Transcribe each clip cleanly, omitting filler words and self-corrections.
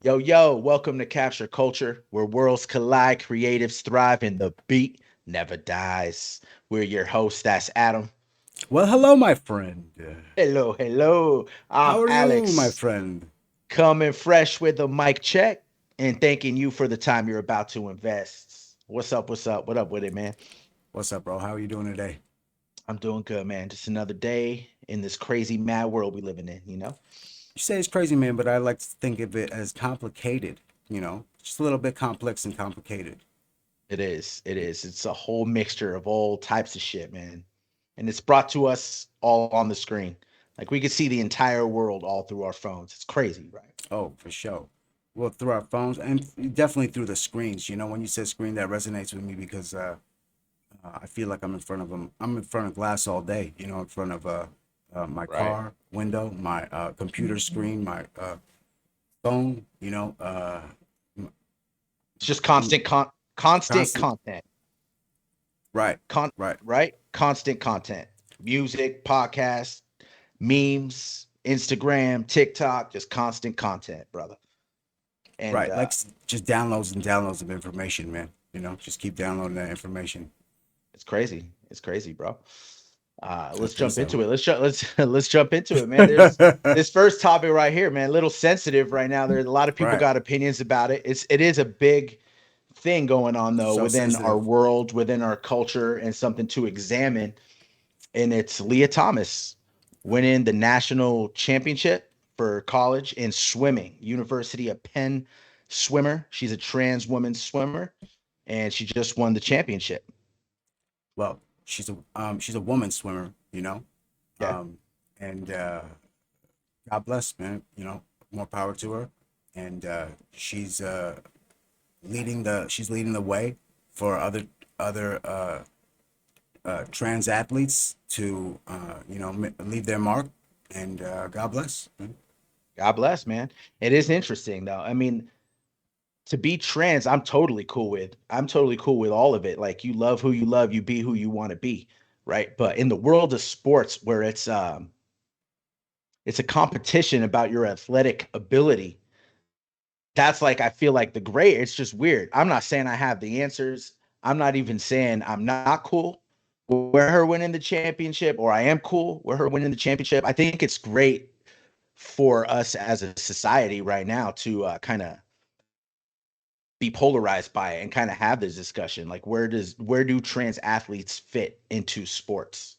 Yo, yo, welcome to Capture Culture, where worlds collide, creatives thrive, and the beat never dies. We're your hosts, that's Adam. Well, hello, my friend. Hello, hello. I'm How are you, my Alex, friend? coming fresh with a mic check and thanking you for the time you're about to invest. What's up? What's up? What up with it, man? What's up, bro? How are you doing today? I'm doing good, man. Just another day in this crazy mad world we living in? You say it's crazy, man, but I like to think of it as complicated, just a little bit complex and complicated. It is. It is. It's a whole mixture of all types of shit, man. And it's brought to us all on the screen. Like we could see the entire world all through our phones. It's crazy, right? Oh, for sure. Well, through our phones and definitely through the screens. When you said screen, that resonates with me because I feel like I'm in front of them. I'm in front of glass all day, in front of my Right. car window, my computer screen, my phone, It's just I'm constant constant. content. Right, Con right. right? Constant content. Music, podcasts, memes, Instagram, TikTok, just constant content, brother. And Right, like just downloads and downloads of information, man. Just keep downloading that information. it's crazy. It's crazy, bro. I Let's think jump so. into it. Let's jump into it, man. There's this first topic right here, man. A little sensitive right now. There's a lot of people Right, got opinions about it. It is a big thing going on though so within our sensitive. world, within our culture, and something to examine. And it's Lia Thomas winning the national championship for college in swimming. University of Penn swimmer. She's a trans woman swimmer, and she just won the championship. Well, she's a woman swimmer, Yeah. um, and God bless, man. More power to her, and she's leading the way for other trans athletes to leave their mark, and God bless. Man. God bless, man. It is interesting though. I mean, to be trans, I'm totally cool with. I'm totally cool with all of it. Like you love who you love, you be who you want to be, right? But in the world of sports where it's a competition about your athletic ability, that's like I feel like the gray, it's just weird. I'm not saying I have the answers. I'm not even saying I'm not cool with her winning the championship or I am cool with her winning the championship. I think it's great for us as a society right now to kind of be polarized by it and kind of have this discussion like where do trans athletes fit into sports,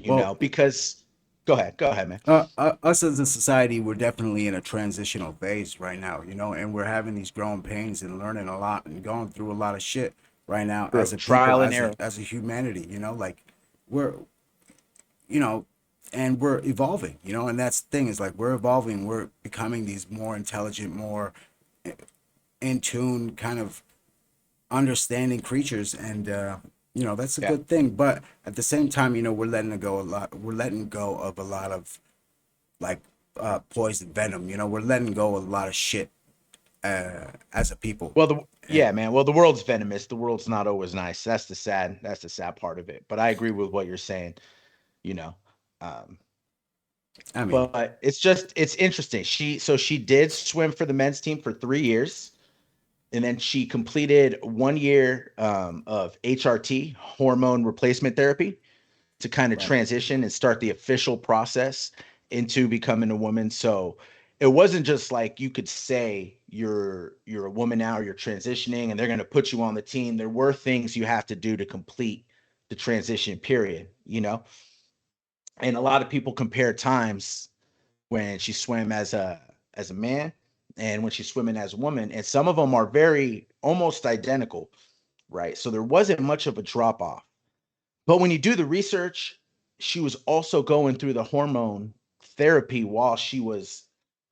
Well, because go ahead, man. us as a society, we're definitely in a transitional phase right now, and we're having these growing pains and learning a lot and going through a lot of shit right now as True. a people, Trial and as a error. as a humanity, like we're, you know, and we're evolving, and that's the thing is like we're evolving, we're becoming these more intelligent, more in tune, kind of understanding creatures, and that's a Yeah. good thing. But at the same time, we're letting go of a lot of like poison venom. We're letting go of a lot of shit as a people. Well, And yeah, man. Well, the world's venomous. The world's not always nice. That's the sad part of it. But I agree with what you're saying, you know. Um, I mean, but it's interesting. She did swim for the men's team for 3 years, and then she completed 1 year of HRT, hormone replacement therapy, to kind of right. transition and start the official process into becoming a woman. So it wasn't just like you could say you're a woman now or you're transitioning and they're going to put you on the team. There were things you have to do to complete the transition period. And a lot of people compare times when she swam as a man and when she's swimming as a woman, and some of them are very almost identical, right? So there wasn't much of a drop off. But when you do the research, she was also going through the hormone therapy while she was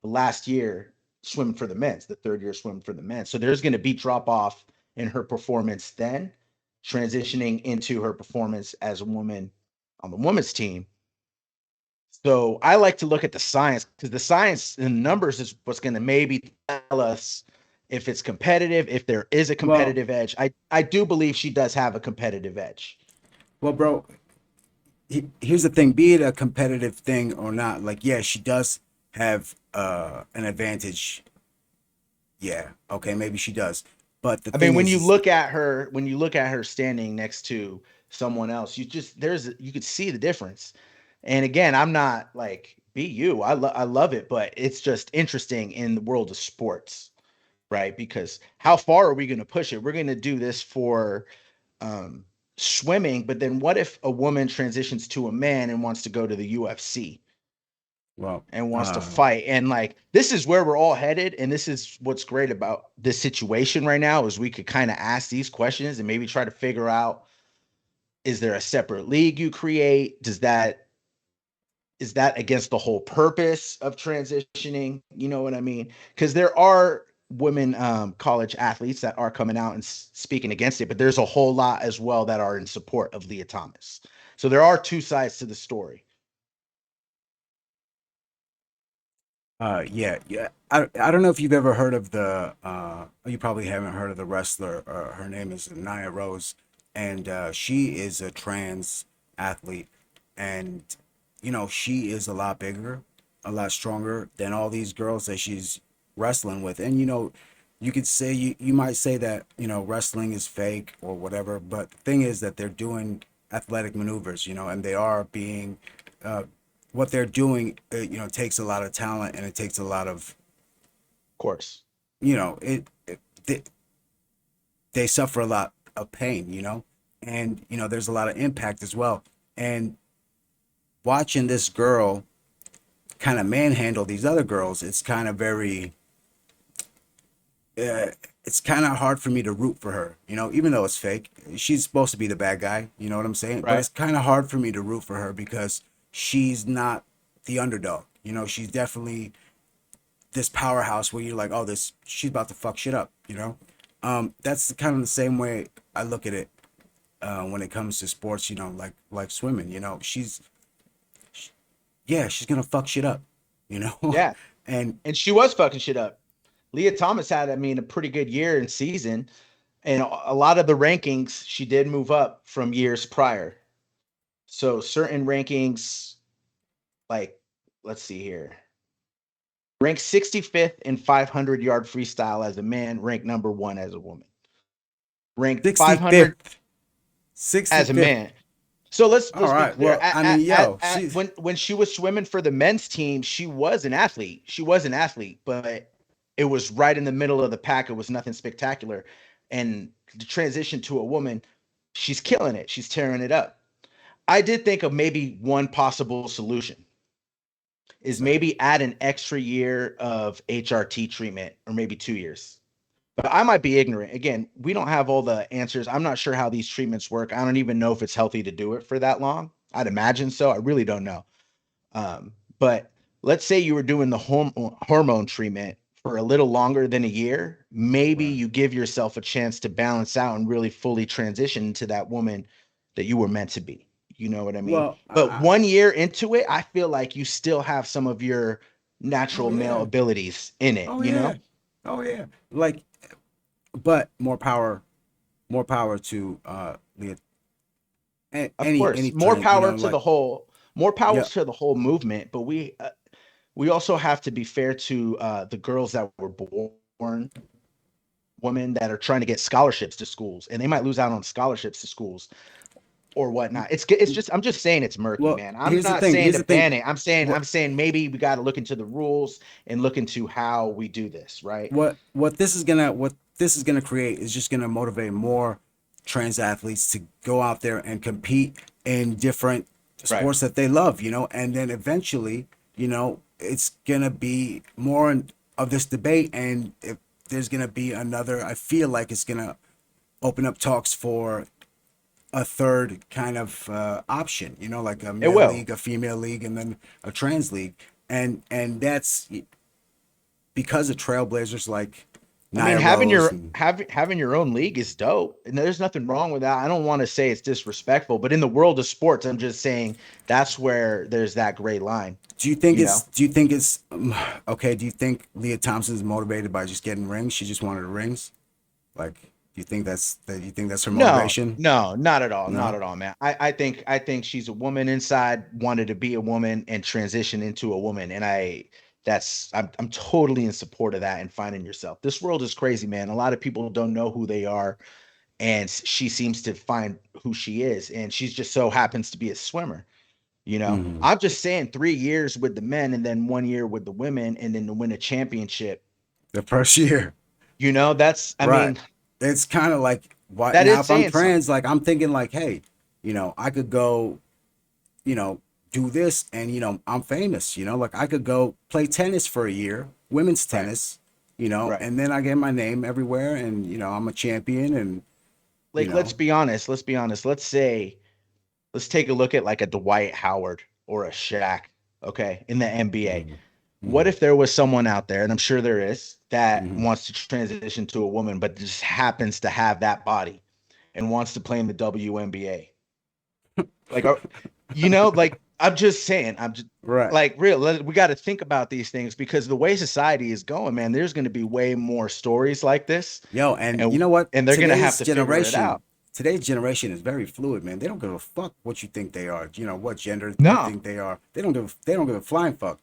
the last year swimming for the men's, the third year swimming for the men. So there's going to be drop off in her performance then, transitioning into her performance as a woman on the women's team. So I like to look at the science because the science and numbers is what's going to maybe tell us if it's competitive, if there is a Well, competitive edge. I do believe she does have a competitive edge. well, bro. Here's the thing: be it a competitive thing or not, like, yeah, she does have an advantage Yeah, okay, maybe she does. But the I mean, thing is when you look at her standing next to someone else, you could see the difference. And again, I'm not like be you. I love it, but it's just interesting in the world of sports, right? Because how far are we going to push it? We're going to do this for um, swimming, but then what if a woman transitions to a man and wants to go to the UFC well, and wants to fight? And like this is where we're all headed, and this is what's great about this situation right now is we could kind of ask these questions and maybe try to figure out, is there a separate league you create? Does that is that against the whole purpose of transitioning? You know what I mean? Because there are women college athletes that are coming out and speaking against it, but there's a whole lot as well that are in support of Lia Thomas. So there are two sides to the story. yeah, yeah. I don't know if you've ever heard of the you probably haven't heard of the wrestler. Her name is Nia Rose, and she is a trans athlete, and she is a lot bigger, a lot stronger than all these girls that she's wrestling with. And you could say you might say that wrestling is fake or whatever, but the thing is that they're doing athletic maneuvers, and they are being what they're doing, takes a lot of talent and it takes a lot of, Of course. they, they suffer a lot of pain, and there's a lot of impact as well. And watching this girl kind of manhandle these other girls, it's kind of very, it's kind of hard for me to root for her, even though it's fake. She's supposed to be the bad guy, you know what I'm saying? But Right. it's kind of hard for me to root for her because she's not the underdog. She's definitely this powerhouse where you're like, oh, this she's about to fuck shit up. That's kind of the same way I look at it when it comes to sports. Like swimming. Yeah, she's gonna fuck shit up. You know, Yeah. and And she was fucking shit up. Leah Thomas had, I mean, a pretty good year and season. And a lot of the rankings, she did move up from years prior. So certain rankings, like, let's see here, ranked 65th in 500-yard freestyle as a man, ranked number one as a woman, ranked 500 65th, as a 65th. man. So All let's be right. clear. Well, I mean, yo, she's When she was swimming for the men's team, she was an athlete. She was an athlete, but it was right in the middle of the pack. It was nothing spectacular. And the transition to a woman, she's killing it. She's tearing it up. I did think of maybe one possible solution is say. maybe add an extra year of HRT treatment or maybe 2 years. But I might be ignorant. Again, we don't have all the answers. I'm not sure how these treatments work. I don't even know if it's healthy to do it for that long. I'd imagine so. I really don't know. But let's say you were doing the hormone treatment for a little longer than a year. Maybe Right. you give yourself a chance to balance out and really fully transition into that woman that you were meant to be. You know what I mean? Well, But 1 year into it, I feel like you still have some of your natural oh male yeah, abilities in it, oh you yeah, know? oh yeah. Like, but more power to Leah. Of Any course, more trend, power to like, the whole, more power yeah, to the whole movement. But we also have to be fair to the girls that were born women that are trying to get scholarships to schools, and they might lose out on scholarships to schools or whatnot. It's just I'm just saying it's murky, well, man. I'm here's the not thing. saying Here's to the thing. ban it. What I'm saying maybe we got to look into the rules and look into how we do this, right? what this is gonna create is just gonna motivate more trans athletes to go out there and compete in different Right. sports that they love, and then eventually, it's gonna be more of this debate, and if there's gonna be another, I feel like it's gonna open up talks for a third kind of option, like a It male will. league, a female league, and then a trans league, and that's because of trailblazers like I mean, Nia Rose and having your own league is dope, and there's nothing wrong with that. I don't want to say it's disrespectful, but in the world of sports, I'm just saying that's where there's that gray line, you know? do you think it's okay, do you think Leah Thompson's motivated by just getting rings? She just wanted rings? Like, do you think that's her No, motivation? no, not at all, not No? at all, man. I think she's a woman inside, wanted to be a woman and transition into a woman, and I'm totally in support of that and finding yourself. This world is crazy, man. A lot of people don't know who they are, and she seems to find who she is, and she's just so happens to be a swimmer. Hmm. I'm just saying 3 years with the men and then 1 year with the women, and then to win a championship. The first year. That's, I Right. mean, It's kind of like what that now is if I'm saying something. trans, like I'm thinking like, hey, I could go, you know, do this and I'm famous, like I could go play tennis for a year, women's Right, tennis, right. and then I get my name everywhere and I'm a champion and you Like, let's know. be honest. Let's be honest. Let's take a look at like a Dwight Howard or a Shaq, okay, in the NBA. Mhm. What Mhm. if there was someone out there, and I'm sure there is, that Mhm. wants to transition to a woman, but just happens to have that body and wants to play in the WNBA? Like, like I'm just saying, I'm just Right. like we got to think about these things because the way society is going, man, there's going to be way more stories like this, Yo, and you and know what? they're going to have to figure it out. Today's generation is very fluid, man. They don't give a fuck what you think they are, what gender you No, think they are. They don't give a flying fuck,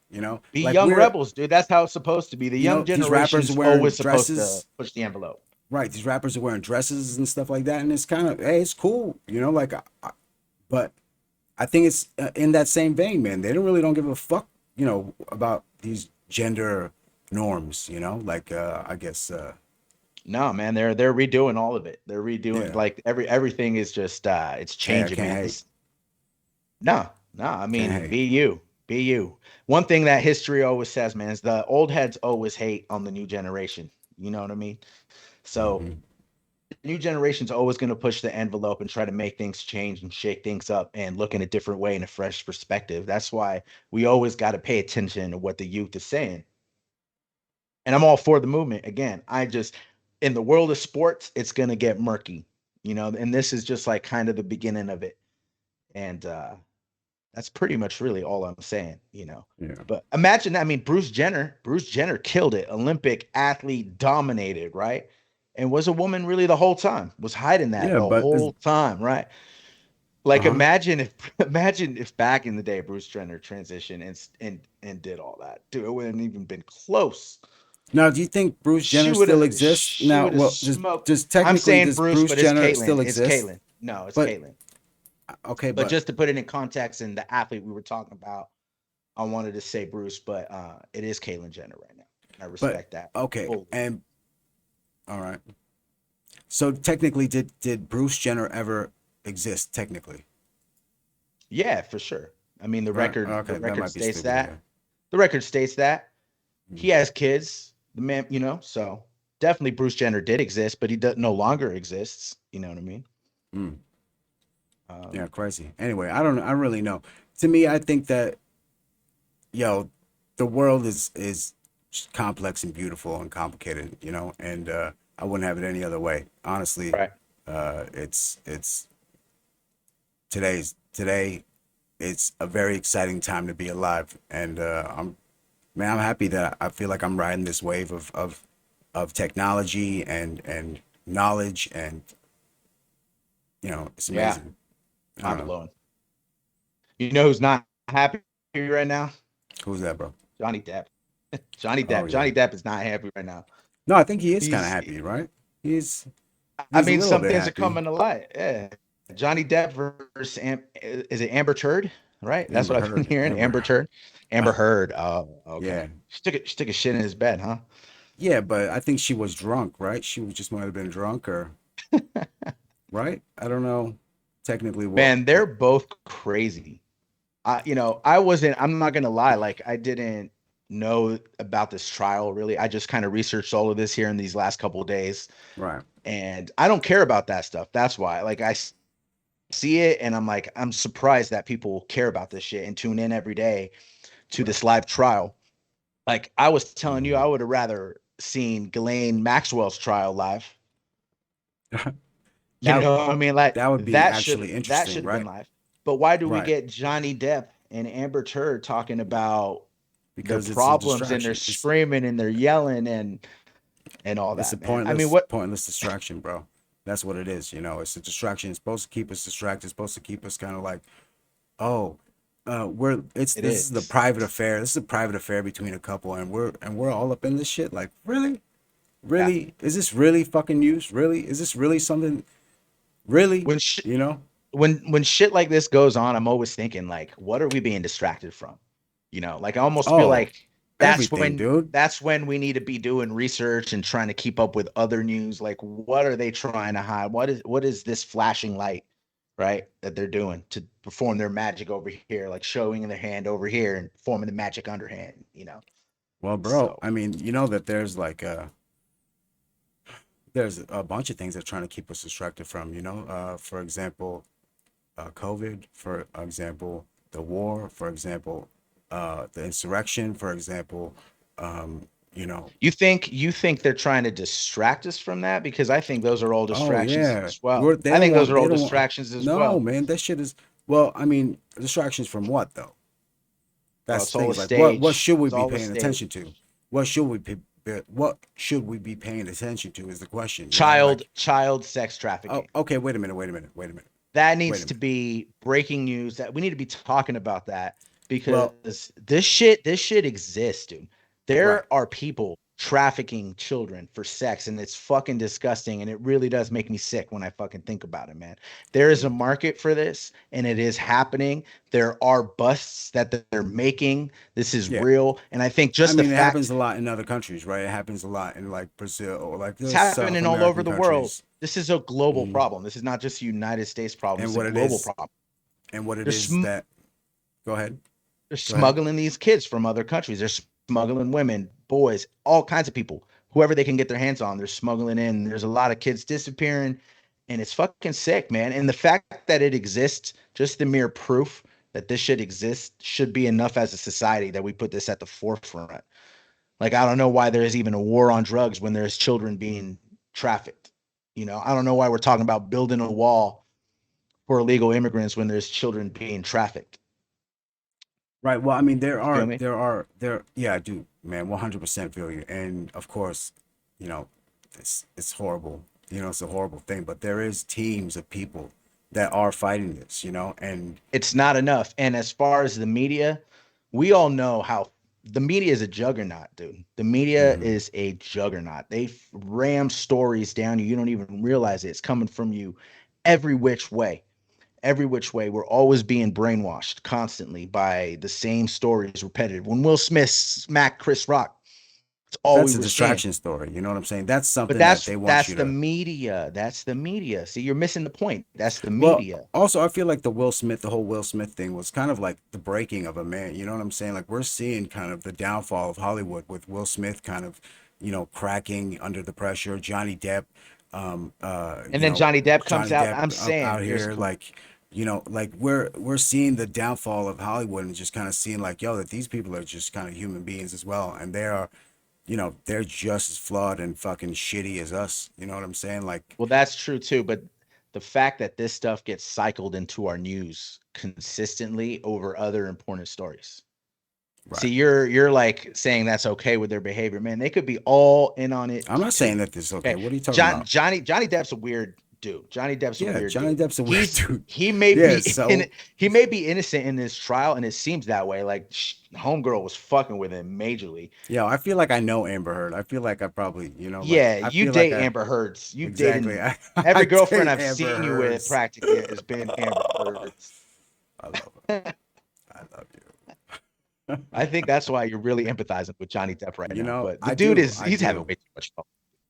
be Like young we're, rebels, dude. That's how it's supposed to be. The young these rappers are generation's wearing always supposed to dresses. push the envelope. Right, these rappers are wearing dresses and stuff like that, and it's kind of, hey, it's cool, like, but I think it's in that same vein, man. They don't give a fuck, about these gender norms, like I guess, No, man, they're redoing all of it. They're redoing yeah. like everything is just it's Hey, I changing, can't man. hate, No, no, I can't mean, hate. be you, be you. One thing that history always says, man, is the old heads always hate on the new generation. You know what I mean? So Hmm. the new generation's always going to push the envelope and try to make things change and shake things up and look in a different way in a fresh perspective. That's why we always got to pay attention to what the youth is saying. And I'm all for the movement. Again, I just in the world of sports, it's going to get murky, and this is just like kind of the beginning of it. And that's pretty much really all I'm saying. Yeah. But imagine, I mean, Bruce Jenner killed it. Olympic athlete dominated, right? And was a woman really the whole time, was hiding that Yeah, the but whole time, right? Like uh-huh. imagine if back in the day Bruce Jenner transitioned and did all that. Dude, it wouldn't even been close. Now, do you think Bruce She Jenner would still have exists? she Now, would have well, does smoked. does I'm technically saying does Bruce, Bruce but it's Jenner Caitlyn. still It's exist? Caitlyn. No, it's But Caitlyn. okay, But but just to put it in context and the athlete we were talking about, I wanted to say Bruce, but it is Caitlyn Jenner right now. And I but respect that okay, fully. and all right. So technically, did Bruce Jenner ever exist? Technically, Yeah, for sure. I mean, the right? record the Okay, that record might be states stupid. that. Yeah. The record states that Mm. he has kids. The man, so definitely Bruce Jenner did exist, but he no longer exists. You know what I mean? Mm. Yeah, Um, crazy. Anyway, I don't know. I really know. To me, I think that yo, the world is complex and beautiful and complicated, and I wouldn't have it any other way. Honestly, right. it's today. It's a very exciting time to be alive, and I'm happy that I feel like I'm riding this wave of technology and knowledge, and it's Yeah, amazing. I don't mind know blowing. You know who's not happy right now? who's that, bro. Johnny Depp. Johnny Oh Depp. yeah. Johnny Depp is not happy right now. No, I think he is kind of He's happy, right? He's I he's a mean, little some bit things are happy. coming to light. Yeah. Johnny Depp versus is it Amber Turd? Right? That's Amber what I've been Heard. hearing. Amber Turd. Amber Heard. Oh, Yeah. okay. She took a shit in his bed, huh? Yeah, but I think she was drunk, right? She was just might have been drunk or right? I don't know technically Man, they're what both crazy. I wasn't, I'm not gonna lie, like I didn't know about this trial really. I just kind of researched all of this here in these last couple of days. right. And I don't care about that stuff. That's why. Like see it and I'm like, I'm surprised that people care about this shit and tune in every day to Right. this live trial. Like I was telling you, I Mhm. would have rather seen Ghislain Maxwell's trial live. You That know what I mean? Like that would be that should actually that interesting, should have been right? live. But why do we Right. get Johnny Depp and Amber Turd talking about their Because it's a problems and they're distraction. screaming and they're yelling and all It's a that, man? I mean, what pointless distraction, bro. That's what it is, It's a distraction. It's supposed to keep us distracted. It's supposed to keep us kind of like, oh, we're it's It this is the is. private affair. This is a private affair between a couple, and we're all up in this shit. Like, really, Yeah. really, is this really fucking news? Really, is this really something? Really, When you know? when shit like this goes on, I'm always thinking like, what are we being distracted from? Like I almost feel Oh, like that's everything, when dude. that's when we need to be doing research and trying to keep up with other news. Like, what are they trying to hide? What is this flashing light, right? That they're doing to perform their magic over here, like showing their hand over here and performing the magic underhand. Well, bro, So I mean, you know that there's a bunch of things that are trying to keep us distracted from, for example, COVID, for example, the war, for example, the insurrection, for example, um, you know, you think they're trying to distract us from that? Because I think those are all oh distractions yeah, as well. I think those are they all don't want, distractions as no, well. man, that shit is, well, I mean, distractions from what though? Well, That's it's the thing. all a Is like, what stage. should we It's be all a paying stage. attention to? What should we be paying attention to is the question, Child like, child sex oh, trafficking. okay, wait a minute. That Wait needs a to minute. be breaking news. That we need to be talking about that Well, because this shit exists, dude. right. There are people trafficking children for sex, and it's fucking disgusting. And it really does make me sick when I fucking think about it, man. There is a Mm. market for this, and it is happening. There are busts that they're making. This is Yeah. real, and I think I just the mean, it happens fact a lot in other countries, right? It happens a lot in like Brazil or like it's the South happening all over American the world. countries. This is a global Mhm. problem. This is not just a United States problem. And It's a what it global is, problem. and what it They're is sm- that, go ahead, they're go ahead. smuggling these kids from other countries. They're smuggling women, boys, all kinds of people. Whoever they can get their hands on, they're smuggling in. There's a lot of kids disappearing, and it's fucking sick, man. And the fact that it exists, just the mere proof that this shit exists, should be enough as a society that we put this at the forefront. Like, I don't know why there is even a war on drugs when there's children being trafficked. I don't know why we're talking about building a wall for illegal immigrants when there's children being trafficked. Right. Well, I mean, You feel me? yeah, I do, man, 100% feel you. And of course, you know, it's horrible. It's a horrible thing, but there is teams of people that are fighting this, and It's not enough. And as far as the media, we all know how the media is a juggernaut, dude. The media mhm. is a juggernaut. They ram stories down you. You don't even realize it. It's coming from you every which way. Every which way. We're always being brainwashed constantly by the same stories repetitive. When Will Smith smacked Chris Rock, it's all we That's a were seeing. distraction story. You know what I'm saying? That's But something that that's they want that's you the to. media. That's the media. See, you're missing the point. That's the Well, media. also, I feel like the whole Will Smith thing was kind of like the breaking of a man. You know what I'm saying? Like, we're seeing kind of the downfall of Hollywood with Will Smith kind of, cracking under the pressure. Johnny Depp, um, uh, And you then know, Johnny Depp comes Johnny out. Depp I'm out saying there's here, like, like we're seeing the downfall of Hollywood and just kind of seeing like, yo, that these people are just kind of human beings as well, and they're just as flawed and fucking shitty as us. You know what I'm saying? Like, well, that's true too. But the fact that this stuff gets cycled into our news consistently over other important stories. See, right. you're like saying that's okay with their behavior, man. They could be all in on it I'm not saying too. that this is okay. Okay, What are you talking about? Johnny Depp's a weird dude. Johnny Depp's a Yeah, weird Johnny dude. Depp's a weird He's dude. he may Yeah, be so he may be innocent in this trial, and it seems that way. Like homegirl was fucking with him majorly. yeah, I feel like I know Amber Heard. I feel like I probably, like Yeah, I you feel like date I Amber Heard's. You exactly. dated I every girlfriend date I've Amber seen you with Heard's. practically has been Amber Heard's. I love her. I love you. I think that's why you're really empathizing with Johnny Depp right now. But the I dude do. is I he's having do. way too much fun.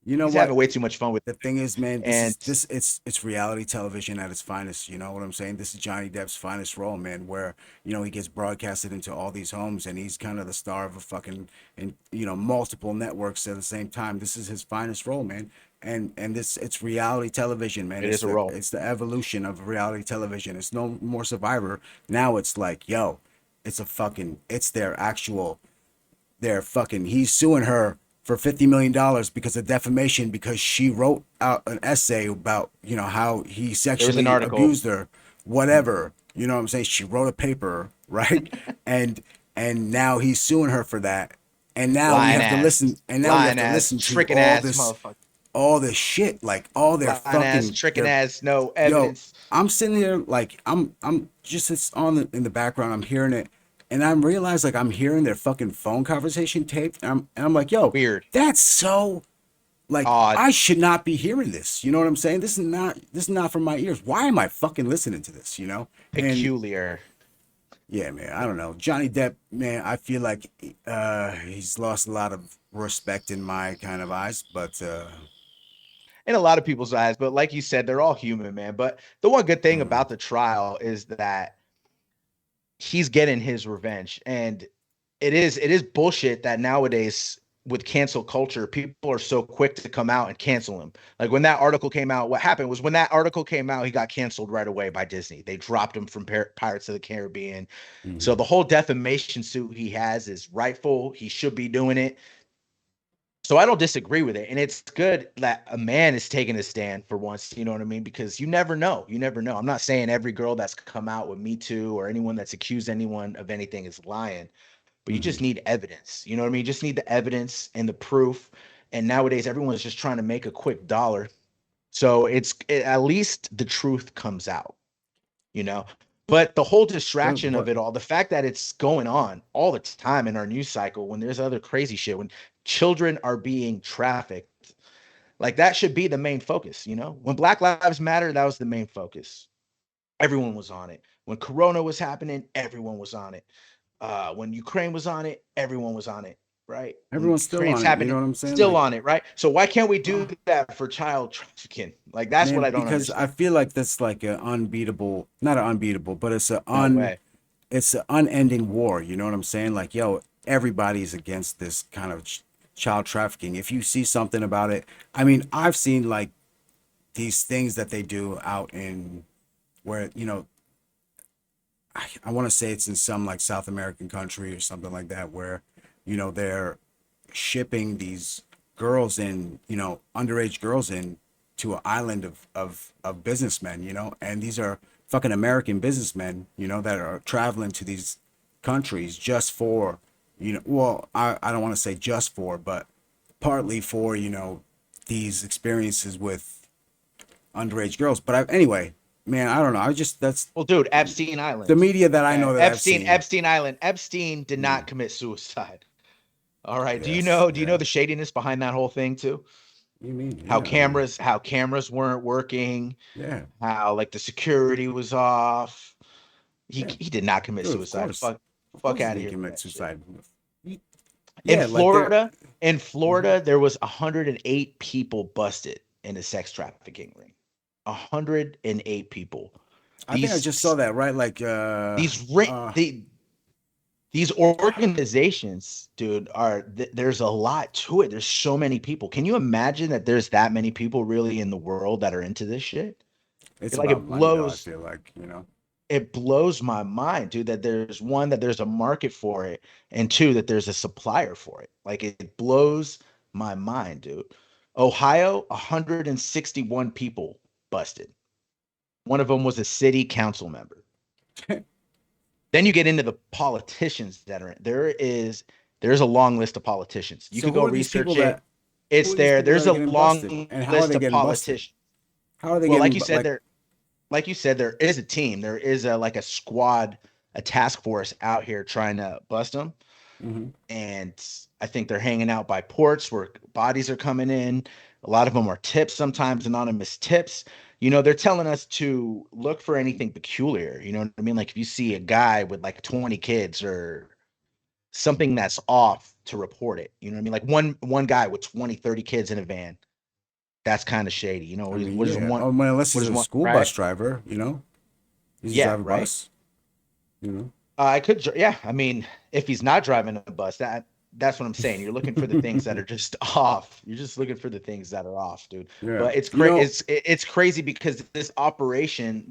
You know He's having what? way too much fun with The women. thing is, man, And it's reality television at its finest. You know what I'm saying? This is Johnny Depp's finest role, man, where, he gets broadcasted into all these homes and he's kind of the star of a fucking, and multiple networks at the same time. This is his finest role, man. And this it's reality television, man. it It's is a the role. it's the evolution of reality television. It's no more Survivor. Now it's like, yo, it's their actual, he's suing her for $50 million because of defamation, because she wrote out an essay about, how he There was an sexually article. abused her, whatever. You know what I'm saying? She wrote a paper, right? and and now he's suing her for that. And now we Lying have to ass. listen, and now we have Lying to ass. listen to Tricking ass motherfucker. all this shit, like all their Lying ass. fucking Tricking their ass. No yo, evidence. I'm sitting here like I'm just it's on in the background. I'm hearing it, and I'm realize like I'm hearing their fucking phone conversation taped. And I'm like, yo, Weird, that's so like odd, I should not be hearing this. You know what I'm saying? This is not from my ears. Why am I fucking listening to this? You know? And peculiar. yeah, man, I don't know. Johnny Depp, man, I feel like he's lost a lot of respect in my kind of eyes, but In a lot of people's eyes, but like you said, they're all human, man. But the one good thing mm, about the trial is that he's getting his revenge. And it is bullshit that nowadays with cancel culture, people are so quick to come out and cancel him. Like when that article came out, what happened was when that article came out, he got canceled right away by Disney. They dropped him from Pirates of the Caribbean. So mhm. the whole defamation suit he has is rightful. He should be doing it. So I don't disagree with it. And it's good that a man is taking a stand for once, you know what I mean? Because you never know. You never know. I'm not saying every girl that's come out with Me Too or anyone that's accused anyone of anything is lying, but you just Mhm. need evidence. You know what I mean? You just need the evidence and the proof. And nowadays everyone's just trying to make a quick dollar. So at least the truth comes out, you know. But the whole distraction of But it all, the fact that it's going on all the time in our news cycle when there's other crazy shit, when children are being trafficked, like that should be the main focus, you know? When Black Lives Matter, that was the main focus. Everyone was on it. When Corona was happening, everyone was on it. When Ukraine was on it, everyone was on it, right? When everyone's still Ukraine's on it. You know happening, what I'm saying? still Like, on it, right? So why can't we do well, that for child trafficking? Like that's what man, I don't because I understand. feel like that's like an unbeatable, not an unbeatable, but No way. it's an unending war. You know what I'm saying? Like, yo, everybody's against this kind of child trafficking. If you see something about it, I mean, I've seen like these things that they do out in where, I want to say it's in some like South American country or something like that, where, they're shipping these girls in, underage girls in to an island of businessmen, and these are fucking American businessmen, that are traveling to these countries just for, well, I don't want to say just for, but partly for, these experiences with underage girls. But anyway, man, I don't know. I just, that's Well, dude, Epstein the Island. media that I Okay. know that I've Epstein, seen. Epstein Island. Epstein did Mm, not commit suicide. All right. yes, Do you yeah. know the shadiness behind that whole thing too? You mean, How yeah, I mean, cameras weren't working, yeah, how like the security was off. yeah. He did not commit Dude, of suicide. course, Fuck he out of didn't here with commit that shit. suicide. You- In Yeah, like they're. Florida, in Mhm. Florida, there was 108 people busted in a sex trafficking ring. 108 people. I think I just saw These that, right? Like, these ring these organizations, dude, there's a lot to it. There's so many people. Can you imagine that there's that many people really in the world that are into this shit? it's Like about money, though. I feel like. it blows my mind, dude, that there's one, that there's a market for it, and two, that there's a supplier for it. Like it blows my mind, dude. Ohio, 161 people busted. One of them was a city council member. Then you get into the politicians that are in. There's a long list of politicians. You So could go who are these people research it. that? Who It's are these there. people that There's are a getting busted, long and how are list they of getting busted? politicians. How are they Well, getting like? like you said, there is a team. There is a like a squad, a task force out here trying to bust them. Mhm. And I think they're hanging out by ports where bodies are coming in. A lot of them are tips, sometimes anonymous tips. You know, they're telling us to look for anything peculiar. You know what I mean? Like if you see a guy with like 20 kids or something that's off, to report it. You know what I mean? Like one guy with 20, 30 kids in a van. That's kind of shady. You know, I mean, what is yeah. one, Oh, well, unless what he's is a one, school bus right? driver, he's just Yeah, drive a right. bus. You know. I could, yeah. I mean, if he's not driving a bus, that's what I'm saying. You're looking for the things that are just off. You're just looking for the things that are off, dude. Yeah. But it's crazy because this operation,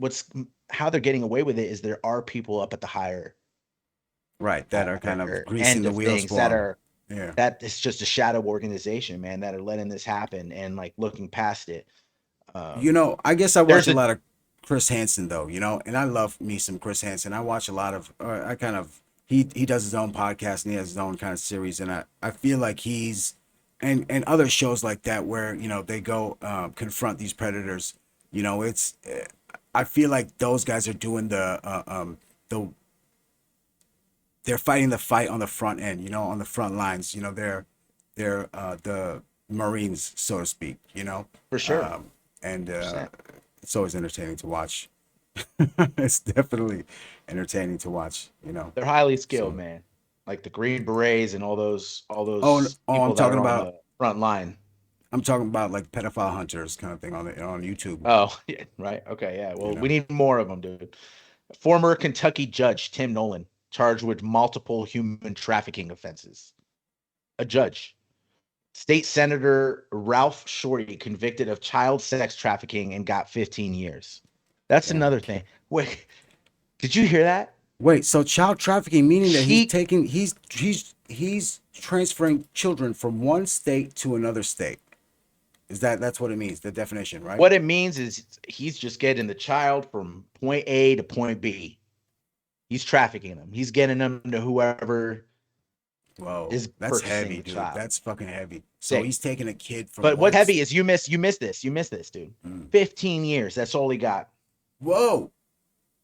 how they're getting away with it is there are people up at the Right. That are kind of higher greasing end the of wheels things for him. Yeah. that it's just a shadow organization, man, that are letting this happen and like looking past it. I guess I watch There's a a lot of Chris Hansen though, and I love me some Chris Hansen. I watch a lot of, I kind of, he does his own podcast and he has his own kind of series, and I feel like he's, and other shows like that where they go confront these predators. It's I feel like those guys are doing the they're fighting the fight on the front end, you know, on the front lines. You know, they're the Marines, so to speak. You know, For sure. um, and 100%. it's always entertaining to watch. It's definitely entertaining to watch. You know, They're highly skilled, so man. Like the Green Berets and all oh, those oh, people that are on the front line. I'm talking about like pedophile hunters kind of thing on YouTube. Oh, yeah, right. Okay, yeah. You Well, we know, need more of them, dude. Former Kentucky judge Tim Nolan charged with multiple human trafficking offenses. A judge. State Senator Ralph Shorty convicted of child sex trafficking and got 15 years. That's damn. another thing. Wait, did you hear that? Wait, so child trafficking meaning that He he's transferring children from one state to another state. That's what it means, the definition, right? What it means is he's just getting the child from point A to point B. He's trafficking them. He's getting them to whoever Whoa, is that's purchasing heavy, the dude. child. That's fucking heavy. So Sick. he's taking a kid from But what one. heavy is you missed this. You missed this, dude. Mm. 15 years. That's all he got. Whoa.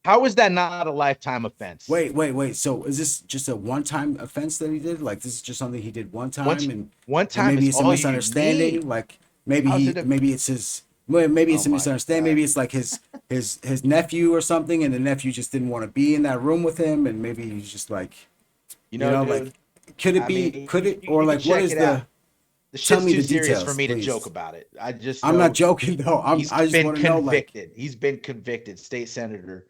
How is that not a lifetime offense? Wait. So is this just a one-time offense that he did? Like this is just something he did one One time, and one and time maybe is it's a all you misunderstanding. need. Like maybe How's it maybe it's his. Well, maybe Oh it's a my misunderstanding. God. Maybe it's like his nephew or something, and the nephew just didn't want to be in that room with him, and maybe he's just like, You you know, know, like dude, could it I be? mean, Could it? Or you can like, what check is it out. the? The Tell shit's me too the serious for details, me to joke please. about it. I just I'm not know joking though. he's I just been want to know, like, convicted. He's been convicted. State senator.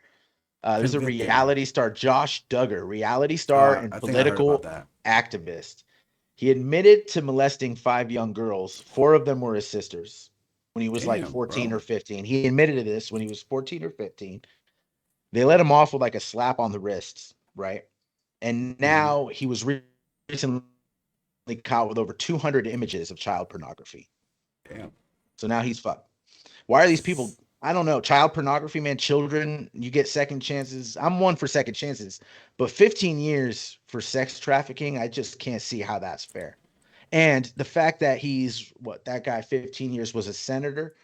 There's a convicted. reality star, Josh Duggar, reality star and I think I heard about political that. activist. He admitted to molesting 5 young girls. 4 of them were his sisters when he was like Damn, 14 bro. or 15. He admitted to this when he was 14 or 15. They let him off with like a slap on the wrists, right? And Hmm. now he was recently caught with over 200 images of child pornography. Damn. So now he's fucked. Why are these people? I don't know. Child pornography, man. Children, you get second chances. I'm one for second chances, but 15 years for sex trafficking, I just can't see how that's fair. And the fact that he's what that guy 15 years was a senator,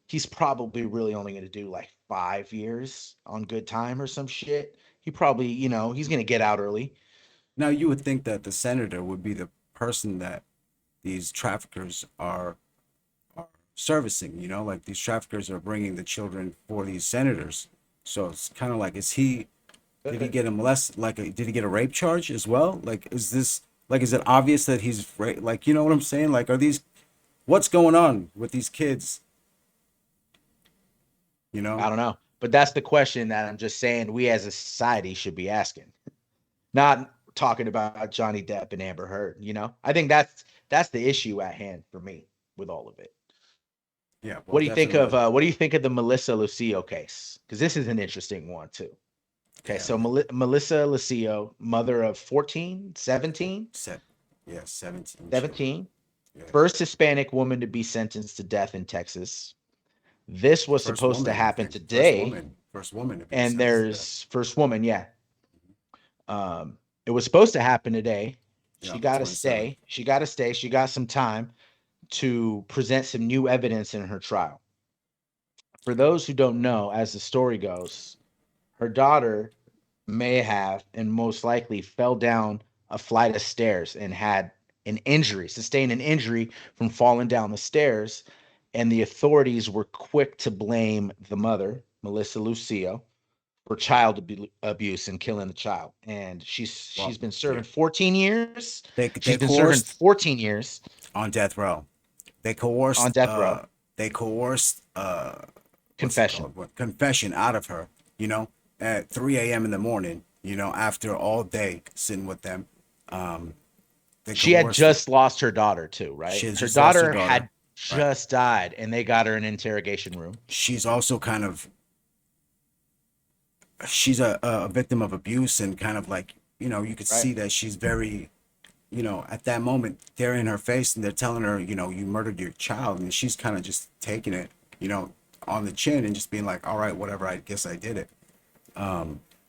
he's probably really only going to do like 5 years on good time or some shit. He probably, he's going to get out early. Now you would think that the senator would be the person that these traffickers are servicing. You know, like these traffickers are bringing the children for these senators. So it's kind of like, is he? Did he get him less? Like, did he get a rape charge as well? Like, is this like? Is it obvious that he's like? You know what I'm saying? Like, are these? What's going on with these kids? You I know? don't know. But that's the question that I'm just saying we as a society should be asking. Not talking about Johnny Depp and Amber Heard, I think that's the issue at hand for me with all of it. Yeah. Well, What do you think of definitely. the Melissa Lucio case? Because this is an interesting one too. Okay, Yeah, so man. Melissa Lucio, mother of 14, 17, Set. Yeah, 17 children. 17, Yeah. first Hispanic woman to be sentenced to death in Texas. This was First supposed to woman, I happen think. First today, woman. First woman to be and sentenced to death. there's first woman, yeah. It was supposed to happen today. Yeah, She got to 27th. stay. She got to stay. She got some time to present some new evidence in her trial. For those who don't know, as the story goes, her daughter may have and most likely fell down a flight of stairs and had sustained an injury from falling down the stairs. And the authorities were quick to blame the mother, Melissa Lucio, for child abuse and killing the child. And she's Well, been yeah. serving 14 years. They She's been serving coerced 14 years on death row. They on coerced death row. they coerced what's it Confession. called? What confession out of her, you know, at 3 a.m. in the morning, you know, after all day sitting with them. Um, they She had coerced her. just lost her daughter too, She right? has Her just lost her daughter daughter. had Right. just died, and they got her in an interrogation room. She's also kind of she's a victim of abuse and kind of like, you know, you could Right. see that she's very, you know, at that moment they're in her face and they're telling her, you know, you murdered your child, and she's kind of just taking it, you know, on the chin and just being like, all right, whatever, I guess I did it.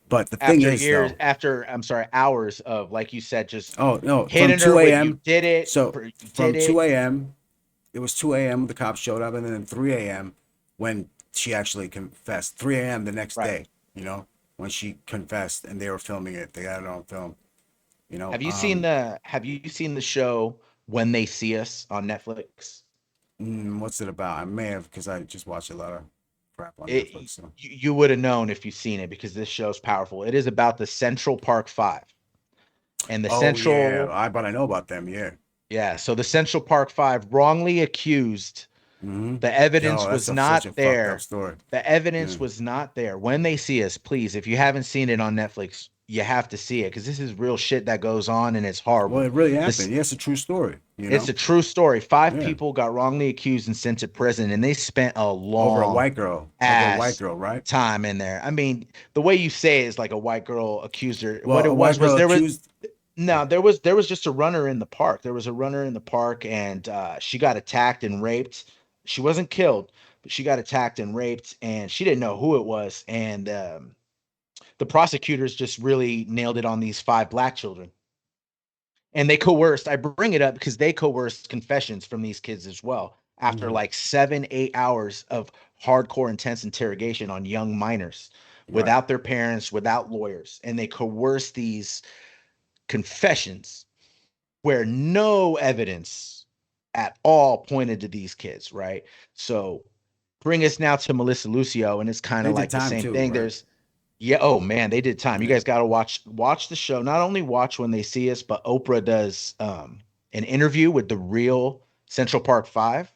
But the thing is though, I'm sorry, hours of, like you said, just oh no, from hitting her 2 with, you a.m. did it, So you from did it. 2 a.m. it was 2 a.m. the cops showed up, and then 3 a.m. when she actually confessed. 3 a.m. the next Right. day, you know, when she confessed, and they were filming it. They got it on film. You know, Have you seen the show When They See Us on Netflix? what's it about? I may have, because I just watch a lot of crap on It Netflix. So. you would have known if you've seen it because this show's powerful. It is about the Central Park Five and the Oh yeah, Central but I know about them. Yeah. yeah, so the Central Park Five wrongly accused. Mm-hmm. The Yo, evidence that's was such not a fucked up there. story. The Yeah. evidence was not there. When They See Us, please, if you haven't seen it on Netflix, you have to see it because this is real shit that goes on and it's Well, horrible. it really This happened. Yeah, it's a true story. You it's know. a true story. Five Yeah. people got wrongly accused and sent to prison, and they spent a Over a long white girl. Over a white ass girl, right? time in there. I mean, the way you say it is like a white girl accused her. Well, What a it white was girl there was accused. no, there was just a runner in the park. There was a runner in the park, and she got attacked and raped. She wasn't killed, but she got attacked and raped, and she didn't know who it was. And the prosecutors just really nailed it on these five black children. And they coerced. I bring it up because they coerced confessions from these kids as well. After Mhm. like 7, 8 hours of hardcore, intense interrogation on young minors, Right. without their parents, without lawyers, and they coerced these confessions where no evidence at all pointed to these kids, right? So bring us now to Melissa Lucio, and it's kind They of did like the time same too, thing. right? There's yeah, oh man, they did time. You Yeah. guys got to watch the show. Not only watch When They See Us, but Oprah does an interview with the real Central Park 5.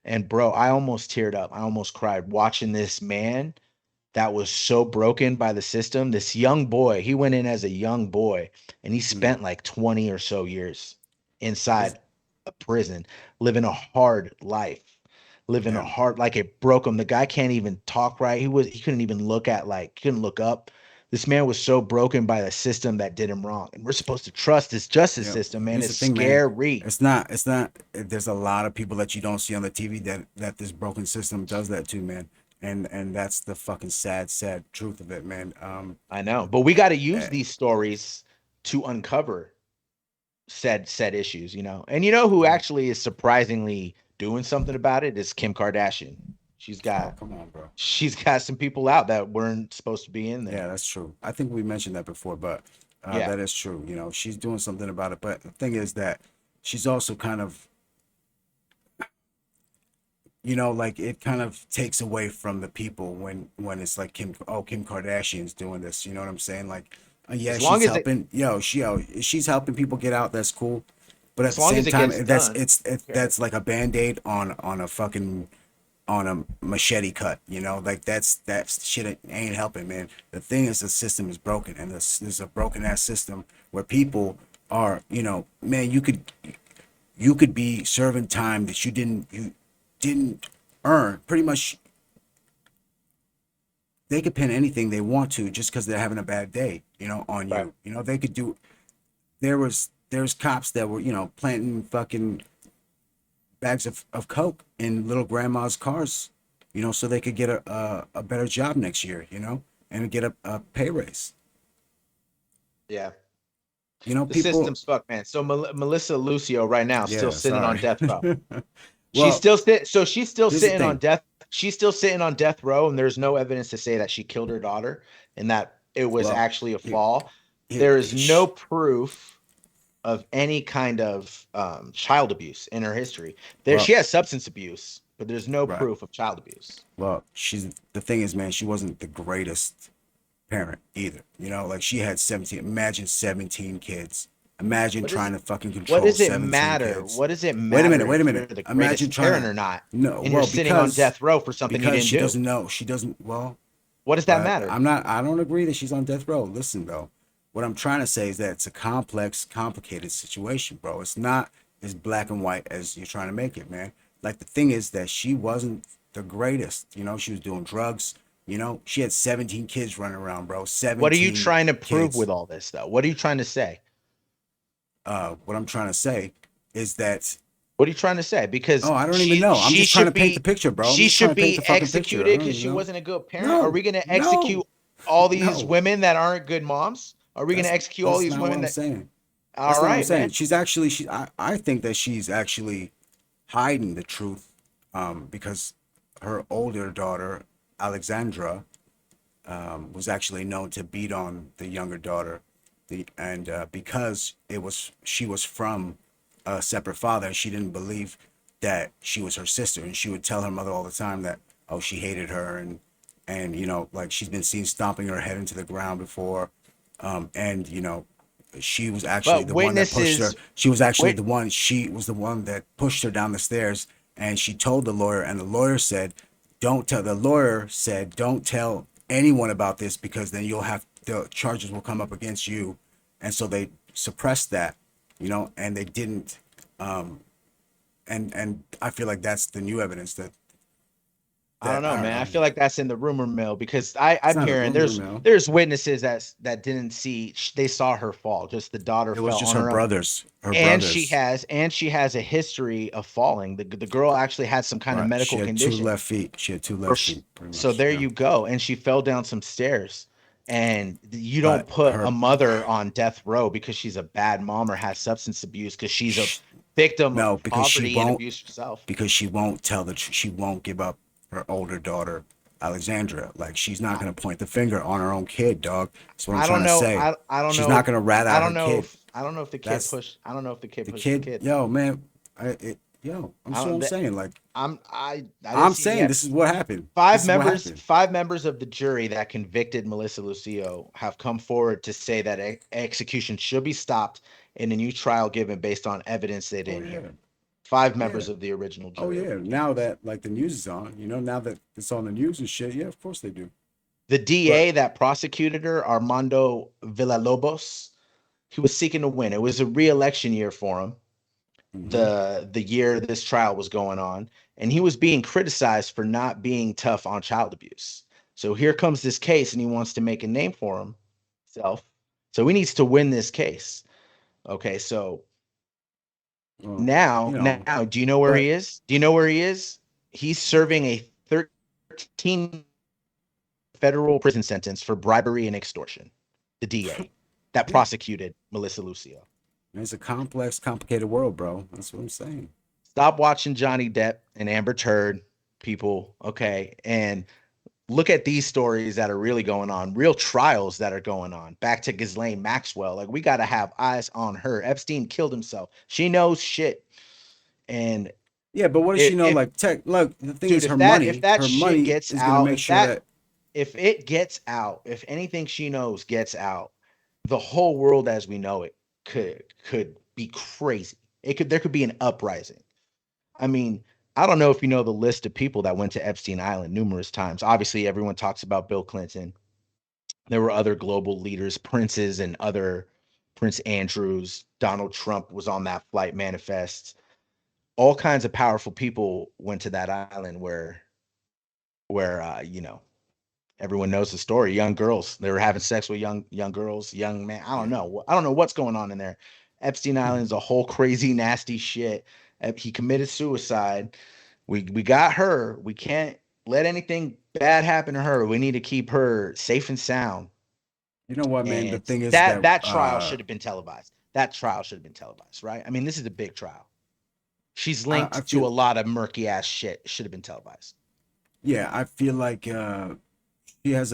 And bro, I almost teared up. I almost cried watching this man that was so broken by the system. This young boy, he went in as a young boy and he Mm. spent like 20 or so years It's, inside a prison, living a hard life, living a yeah. hard, like it broke him. The guy can't even talk right. He couldn't even look at, like, couldn't look up. This man was so broken by the system that did him wrong. And we're supposed to trust this justice Yeah. system, man. Here's It's the thing, man. scary. It's not. It's not. There's a lot of people that you don't see on the TV that this broken system does that to, man. And that's the fucking sad truth of it, man. I know. But we got to use eh, these stories to uncover said issues, you know. And you know who mhm. actually is surprisingly doing something about it is Kim Kardashian. She's Oh, got come on, bro. she's got some people out that weren't supposed to be in there. Yeah, that's true. I think we mentioned that before, but Yeah. that is true. You know, she's doing something about it. But the thing is that she's also kind of, you know, like it kind of takes away from the people when it's like Kim Kardashian's doing this. You know what I'm saying? Like, yeah, As long she's as it helping. She's helping people get out. That's cool. But at as the long same as it time, gets done. Okay. that's like a band-aid on a fucking on a machete cut. You know, like that shit ain't helping, man. The thing is, the system is broken, and there's a broken ass system where people are, you know, man, you could be serving time that you didn't earn. Pretty much, they could pin anything they want to just because they're having a bad day, you know, on Right. you. You know, they could do. There's cops that were, you know, planting fucking bags of coke in little grandma's cars, you know, so they could get a better job next year, you know, and get a pay raise. Yeah. You know, The people. system's fucked, man. So Melissa Lucio right now is still Yeah, sitting on sorry. death row. She's Well, still sit so she's still here's the sitting on thing. death. She's still sitting on death row, and there's no evidence to say that she killed her daughter and that it was Well, actually a here, fall. here, There is no proof of any kind of child abuse in her history. There, well, she has substance abuse, but there's no right. proof of child abuse. Well, she's the thing is, man, she wasn't the greatest parent either. You know, like she had 17. Imagine 17 kids. Imagine What is trying to fucking what control does it 17 matter? kids. What does it Wait a matter minute. Wait a if you're minute. the Imagine greatest trying parent to. or not, No, and you're well, sitting on death row for something you didn't she do? doesn't know. She doesn't. Well, What does that but matter? I'm not. I don't agree that she's on death row. Listen, though, what I'm trying to say is that it's a complex, complicated situation, bro. It's not as black and white as you're trying to make it, man. Like the thing is that she wasn't the greatest. You know, she was doing drugs. You know, she had 17 kids running around, bro. What are you 17 trying to prove kids. with all this, though? What are you trying to say? What I'm trying to say is that, What are you trying to say? Because oh, I don't even know. I'm just trying to paint the picture, bro. I'm she just trying should to paint be the fucking picture. I executed don't because even she know. wasn't a good parent. Are No, we going to no, execute all these no. women that aren't good moms? Are we going to execute all That's these not what women I'm that? saying. All That's not what I'm right, saying. man. She's actually I think that she's actually hiding the truth, because her older daughter Alexandra was actually known to beat on the younger daughter, and because she was from a separate father, she didn't believe that she was her sister, and she would tell her mother all the time that, oh, she hated her, and like she's been seen stomping her head into the ground before, and she was actually But the one that pushed her. witnesses, She was actually wit the one. She was the one that pushed her down the stairs, and she told the lawyer, and the lawyer said, "Don't tell." The lawyer said, "Don't tell anyone about this because then the charges will come up against you," and so they suppressed that, and they didn't. Um, and I feel like that's the new evidence I don't that know, I don't man. I know. feel like that's in the rumor mill because It's I'm not a hearing rumor mill. there's witnesses that didn't see they saw her fall. Just the daughter It was fell just on her her own, brothers. Her and brothers. she has a history of falling. The girl actually had some kind of Right. She medical had two condition. left feet. She had two Or left sh feet, pretty So much. there Yeah. you go, and she fell down some stairs. And you don't But put a her, mother on death row because she's a bad mom or has substance abuse because she's a sh victim of no, poverty and abuse herself. because she won't tell the truth. She won't give up her older daughter, Alexandra. Like she's not I, gonna point the finger on her own kid, dog. That's what I'm I trying don't to know. say. I don't She's know not if gonna rat out her kid. I don't know if the kid That's pushed. I don't know if the kid the pushed the kid. kid. Yo, man. Yo, I'm I so don't. I'm saying. Like I didn't I'm see any saying, this is what happened. This is what happened. five members of the jury that convicted Melissa Lucio have come forward to say that execution should be stopped and a new trial given based on evidence they Oh didn't yeah, hear. Five yeah. members of the original Oh jury have yeah. refused Now this. that like the news is on, now that it's on the news and shit, yeah, of course they do. The But DA that prosecuted her, Armando Villalobos, he was seeking to win. It was a re-election year for him. hmm The year this trial was going on, and he was being criticized for not being tough on child abuse. So here comes this case, and he wants to make a name for himself. So he needs to win this case. Okay, so well, now, do you know where but he is? Do you know where he is? He's serving a 13 federal prison sentence for bribery and extortion. The DA that yeah, prosecuted Melissa Lucio. it's a complex, complicated world, bro. That's what I'm saying. Stop watching Johnny Depp and Amber Turd, people. Okay, and look at these stories that are really going on, real trials that are going on. Back to Ghislain Maxwell. Like, we got to have eyes on her. Epstein killed himself. She knows shit. And Yeah, but what does she know? if Like tech. Look, the thing dude, is, if that her shit money gets is gonna out, make sure that. if it gets out, if anything she knows gets out, the whole world as we know it could be crazy. There could be an uprising. I mean, I don't know if you know the list of people that went to Epstein Island numerous times. Obviously, everyone talks about Bill Clinton. There were other global leaders, princes and other Prince Andrews. Donald Trump was on that flight manifest. All kinds of powerful people went to that island where everyone knows the story. Young girls, they were having sex with young girls, young man. I don't Yeah. know. I don't know what's going on in there. Epstein Island is a whole crazy, nasty shit. He committed suicide. We got her. We can't let anything bad happen to her. We need to keep her safe and sound. You know what, man? The And thing is that that trial should have been televised. That trial should have been televised, right? I mean, this is a big trial. She's I linked to feel. a lot of murky ass shit. It should have been televised. Yeah, I feel like she has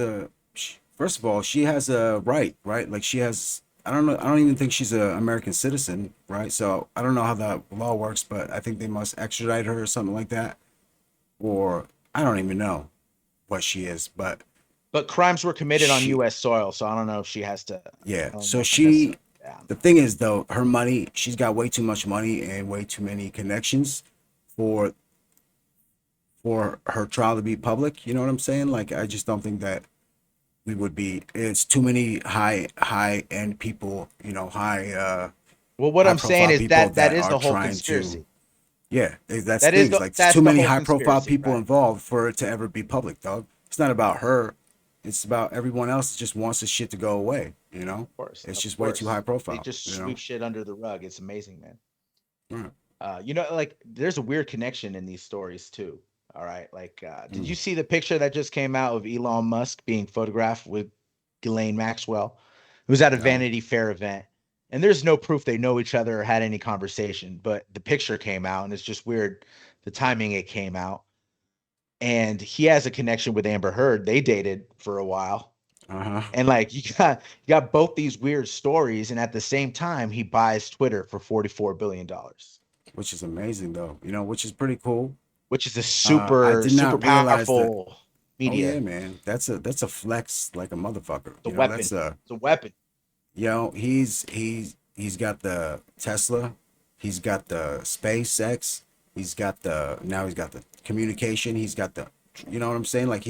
first of all, she has a right? Like she has. I don't know. I don't even think she's an American citizen, right? So I don't know how that law works, but I think they must extradite her or something like that, or I don't even know what she is, but But crimes were committed on she, U.S. soil, so I don't know if she has to. yeah. I don't So know if necessarily. Yeah, the thing is though, her money, she's got way too much money and way too many connections for her trial to be public. You know what I'm saying? Like I just don't think that we would be. It's too many high end people. well, what High I'm saying profile is people that that is are the whole trying to. conspiracy. Yeah, that's the thing. It's like there's That's too the many whole high profile conspiracy, people right? involved for it to ever be public, dog. It's not about her. It's about everyone else that just wants this shit to go away. Of course, It's of just way too high course. They profile. just sweep shit under the rug. It's amazing, man. Right. Like there's a weird connection in these stories too. All right. Like, did you Mm. see the picture that just came out of Elon Musk being photographed with Ghislain Maxwell, who was at a No. Vanity Fair event? And there's no proof they know each other or had any conversation, but the picture came out, and it's just weird the timing it came out. and he has a connection with Amber Heard. They dated for a while. Uh-huh. And like you got both these weird stories, and at the same time, he buys Twitter for $44 billion, Which is amazing though, which is pretty cool. which is a I super did super not realize that. powerful Oh yeah, media. man. That's a flex like a motherfucker. It's a weapon. That's a It's a weapon. he's got the Tesla, he's got the SpaceX, he's got the communication, he's got the you know what I'm saying? Like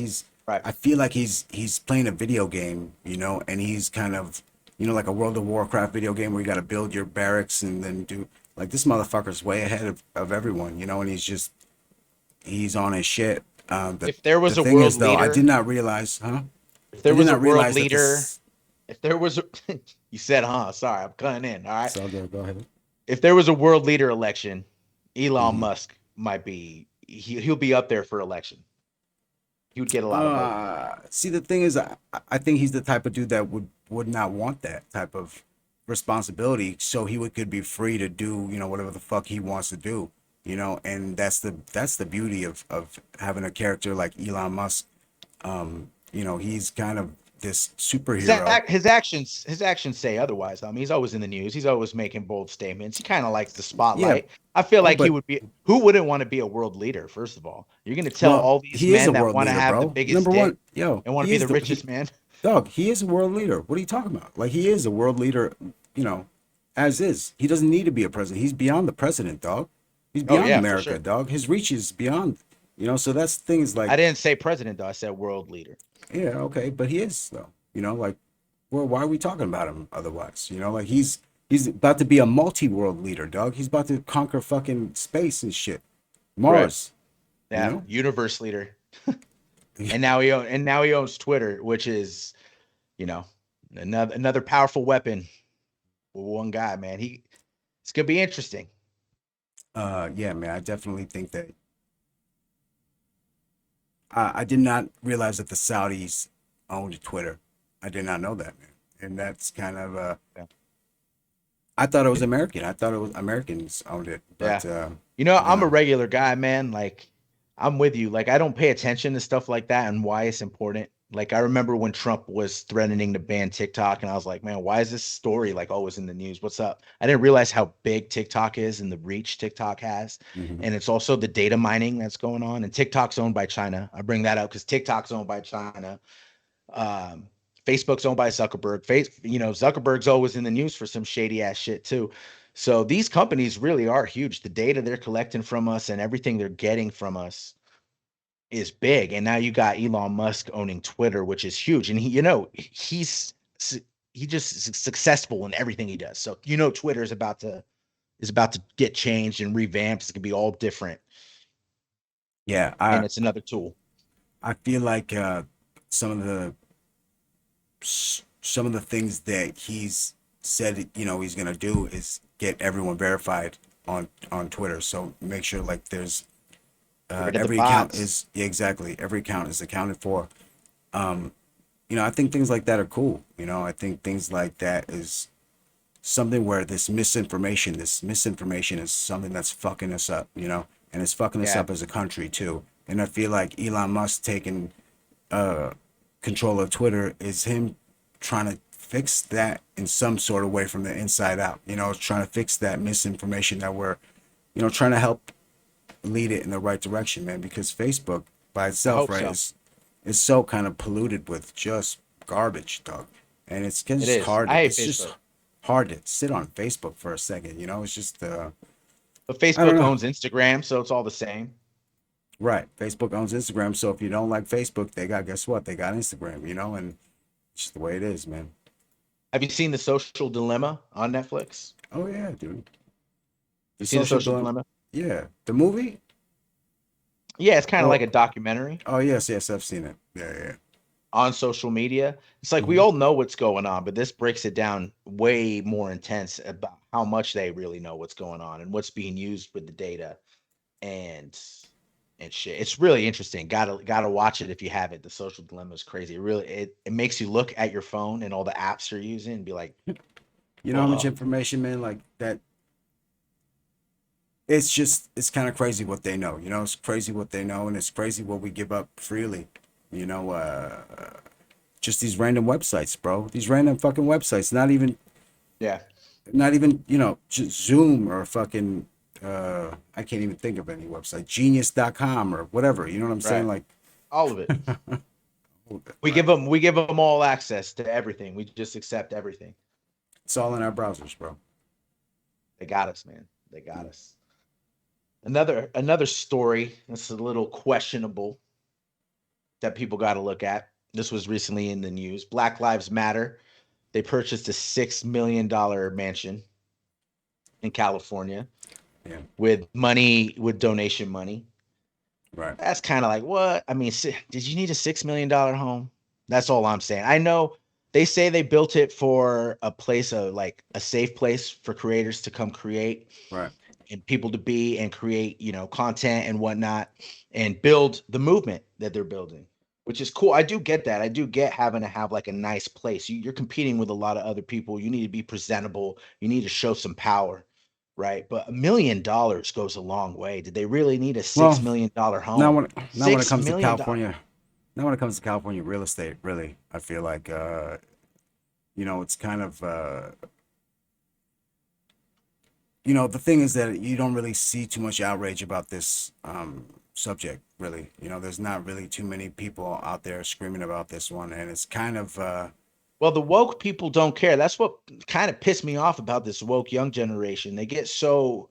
Right. I feel like he's playing a video game, and he's kind of like a World of Warcraft video game where you got to build your barracks and then do like this motherfucker's way ahead of everyone, and he's on his shit. If there The was a thing world is though, I did leader, not realize, huh? if I there did was a not world realize that leader, this. if there was a, you said, huh? Sorry, I'm cutting in. All right. So go ahead. If there was a world leader election, Elon Hmm. Musk might be he'll be up there for election. He would get a lot of votes. See, the thing is, I think he's the type of dude that would not want that type of responsibility, so could be free to do whatever the fuck he wants to do, and that's the beauty of having a character like Elon Musk. He's kind of this superhero. His actions say otherwise. I mean, he's always in the news. He's always making bold statements. He kind of likes the Yeah. spotlight. I feel Oh, like he but would be. Who wouldn't want to be a world leader? First of all, you're going to tell well, all these he is a men that world want to leader, have the bro. biggest Number dick one, yo, and want to he be is the the richest man. dog. He is a world leader. What are you talking about? Like he is a world leader, you know, as is. He doesn't need to be a president. He's beyond the president, dog. He's Oh beyond yeah, for America, sure. dog. His reach is beyond, so that's the thing is like, I didn't say president though. I said world leader. yeah, okay, but he is though. Like, well, why are we talking about him otherwise? Like he's about to be a multi-world leader, dog. He's about to conquer fucking space and shit, Right. Mars. You Yeah, know, universe leader. And now he owns Twitter, which is you know another powerful weapon with one guy. Man, it's gonna be interesting. yeah, man, I definitely think that I did not realize that the Saudis owned Twitter. I did not know that, man. And that's kind of Yeah. I thought it was American. I thought it was Americans owned it, Yeah. but I don't I'm a know. regular guy, man. Like, I'm with you. Like, I don't pay attention to stuff like that and why it's important. Like, I remember when Trump was threatening to ban TikTok, and I was like, man, why is this story like always in the news? What's up? I didn't realize how big TikTok is and the reach TikTok has. Hmm. And it's also the data mining that's going on. And TikTok's owned by China. I bring that up because TikTok's owned by China. Um, Facebook's owned by Zuckerberg. Zuckerberg's always in the news for some shady ass shit too. So these companies really are huge. The data they're collecting from us and everything they're getting from us is big. And now you got Elon Musk owning Twitter, which is huge. And he just is successful in everything he does. So Twitter is about to get changed and revamped. It's gonna be all different, Yeah, and it's another tool. I feel like some of the some of the things that he's said, he's gonna do is get everyone verified on Twitter. So make sure like there's Get rid of the every account bots. is yeah, exactly, every account is accounted for. Um, I think things like that are cool. I think things like that is something where this misinformation is something that's fucking us up, and it's fucking us Yeah. up as a country too. And I feel like Elon Musk taking uh control of Twitter is him trying to fix that in some sort of way from the inside out. Trying to fix that misinformation that we're, trying to help lead it in the right direction, man. Because Facebook by I itself, hope right, so. is so kind of polluted with just garbage, dog. And it's It just is. hard. I hate It's just Facebook. hard to sit on Facebook for a second. It's just But I don't Facebook know. owns Instagram, so it's all the same. Right. Facebook owns Instagram, so if you don't like Facebook, they got guess what? They got Instagram, and it's just the way it is, man. Have you seen The Social Dilemma on Netflix? Oh yeah, dude. The You seen The social Social dilemma. Dilemma? Yeah, the movie. Yeah, it's kind of like Oh, a documentary oh yes, yes, I've seen it. Yeah, yeah. on social media. It's like we Hmm. all know what's going on, but this breaks it down way more intense about how much they really know what's going on and what's being used with the data and shit. It's really interesting. Gotta watch it if you haven't. The Social Dilemma is crazy. It makes you look at your phone and all the apps you're using and be like, You know how much oh, information, man, like that it's just it's kind of crazy what they know. You know, it's crazy what they know, and it's crazy what we give up freely. You know, just these random websites, bro. These random fucking websites. Yeah. Not even you know, just Zoom or fucking. I can't even think of any website. Genius.com or whatever. You know what I'm saying? Right. Like, All of it. right. We give them all access to everything. We just accept everything. It's all in our browsers, bro. They got us, man. They got Mm. us. Another story that's a little questionable that people got to look at. This was recently in the news. Black Lives Matter. They purchased a $6 million mansion in California Yeah. with money, with donation money. Right. That's kind of like what? I mean, did you need a $6 million home? That's all I'm saying. I know they say they built it for a place of like a safe place for creators to come create Right. and people to be and create, content and whatnot and build the movement that they're building, which is cool. I do get that. I do get having to have like a nice place. You're competing with a lot of other people. You need to be presentable. You need to show some power, right? But $1 million goes a long way. Did they really need a six Well, million dollar now home? when it Six comes to million dollars. California, now when it comes to California real estate, really, I feel like you know, it's kind of you know, the thing is that you don't really see too much outrage about this subject, really. You know, there's not really too many people out there screaming about this one, and it's kind of Well, the woke people don't care. That's what kind of pissed me off about this woke young generation. They get so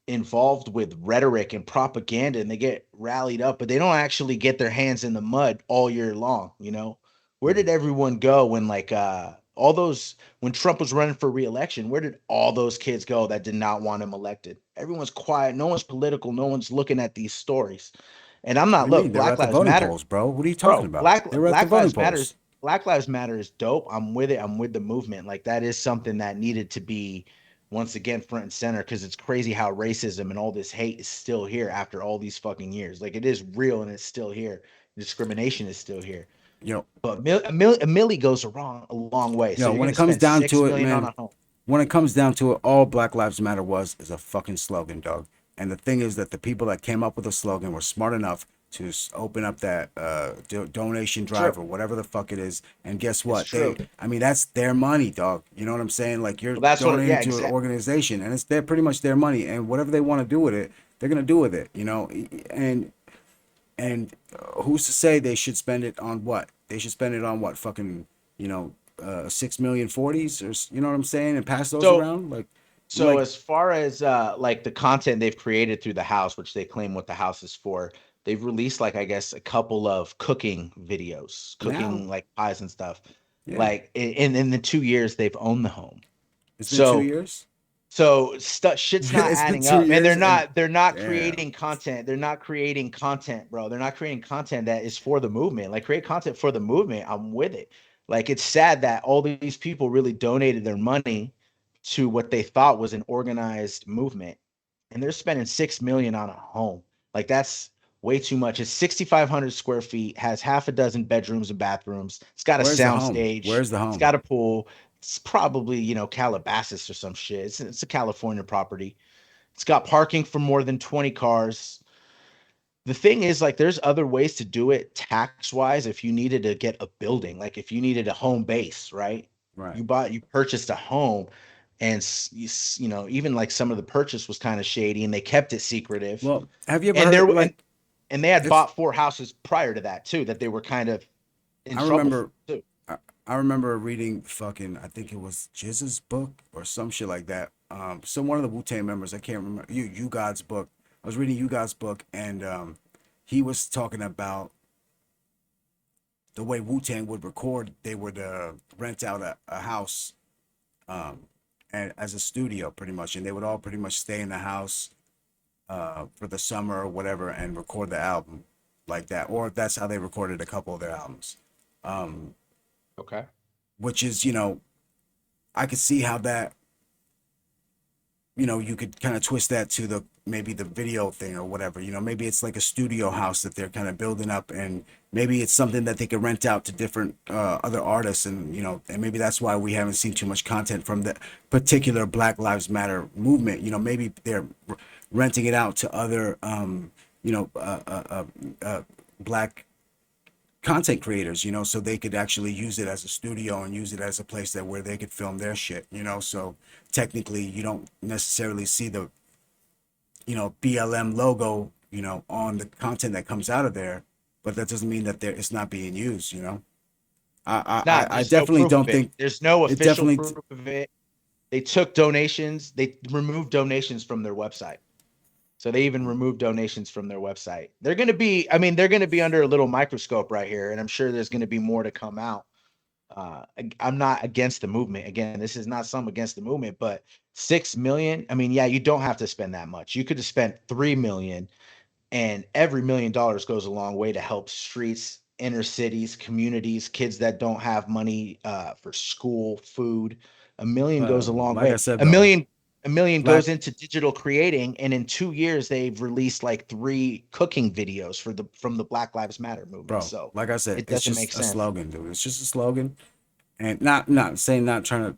involved with rhetoric and propaganda and they get rallied up, but they don't actually get their hands in the mud all year long. Where did mhm. everyone go when like all those when Trump was running for re-election? Where did all those kids go that did not want him elected? Everyone's quiet, no one's political, no one's looking at these stories. And I'm What not do you mean? look, They were Black at the Lives voting Matter. polls, bro. What are you talking Bro, about? Black They were at the Black voting Lives polls. Matters Black Lives Matter is dope. I'm with it. I'm with the movement. Like that is something that needed to be once again front and center because it's crazy how racism and all this hate is still here after all these fucking years. Like it is real and it's still here. Discrimination is still here. You know, But a milli goes a long way. you So know, you're when gonna it comes spend down six to it, million on man, a home. when it comes down to it, all Black Lives Matter was is a fucking slogan, dog. And the thing is that the people that came up with the slogan were smart enough to open up that donation drive True. or whatever the fuck it is. And guess It's what? true. I mean, that's their money, dog. You know what I'm saying? Like you're Well, that's what. donating Yeah, to an exactly. organization, and it's they're pretty much their money, and whatever they want to do with it, they're gonna do with it. You know, and who's to say they should spend it on what? They should spend it on what? Fucking, you know, 6 million 40s or you know what I'm saying, and pass those So around So like as far as like the content they've created through the house, which they claim what the house is for, they've released like I guess a couple of cooking videos, now. cooking like pies and stuff. Yeah, Like in the 2 years they've owned the home. it's been two So years. shit's not It's been adding two up, and years, and they're not damn, creating content. They're not creating content, bro. They're not creating content that is for the movement. Like create content for the movement. I'm with it. Like it's sad that all these people really donated their money to what they thought was an organized movement, and they're spending 6 million on a home. Like that's way too much. It's 6,500 square feet, has half a dozen bedrooms and bathrooms. It's got a where's the sound home? stage. Where's the It's home? got a pool. It's probably, Calabasas or some shit. It's a California property. It's got parking for more than 20 cars. The thing is, like, there's other ways to do it tax wise if you needed to get a building, like if you needed a home base, right? Right. You purchased a home and, even like some of the purchase was kind of shady and they kept it secretive. Well, have you ever And heard there, like and they had it's? bought four houses prior to that too that they were kind of in I trouble for remember, too. I, I remember reading fucking. I think it was Jizz's book or some shit like that. Some one of the Wu Tang members. I can't remember. You God's book. I was reading You God's book, and he was talking about the way Wu Tang would record. They would rent out a house um, and as a studio pretty much, and they would all pretty much stay in the house for the summer or whatever and record the album like that, or that's how they recorded a couple of their albums. Um, Okay. which is, you know, I could see how that, you know, you could kind of twist that to the maybe the video thing or whatever. You know, maybe it's like a studio house that they're kind of building up, and maybe it's something that they could rent out to different other artists, and you know, and maybe that's why we haven't seen too much content from the particular Black Lives Matter movement. You know, maybe they're renting it out to other you know black content creators, you know, so they could actually use it as a studio and use it as a place that where they could film their shit, you know. So technically you don't necessarily see the, you know, BLM logo, you know, on the content that comes out of there, but that doesn't mean that there it's not being used, you know. It's not. I There's no definitely proof of don't it. think There's no it official definitely. proof of it. They took donations. They removed donations from their website. So they even removed donations from their website. They're going to be, I mean, they're going to be under a little microscope right here, and I'm sure there's going to be more to come out. I'm not against the movement. Again, this is not some against the movement, but 6 million. I mean, yeah, you don't have to spend that much. You could have spent 3 million, and every $1 million goes a long way to help streets, inner cities, communities, kids that don't have money for school, food. A million goes a long Like I way. said A though, million, a million black goes into digital creating, and in 2 years they've released like 3 cooking videos for the from the Black Lives Matter movement. bro, So like I said, it it's doesn't make just a sense. slogan, dude. It's just a slogan, and not saying, not trying to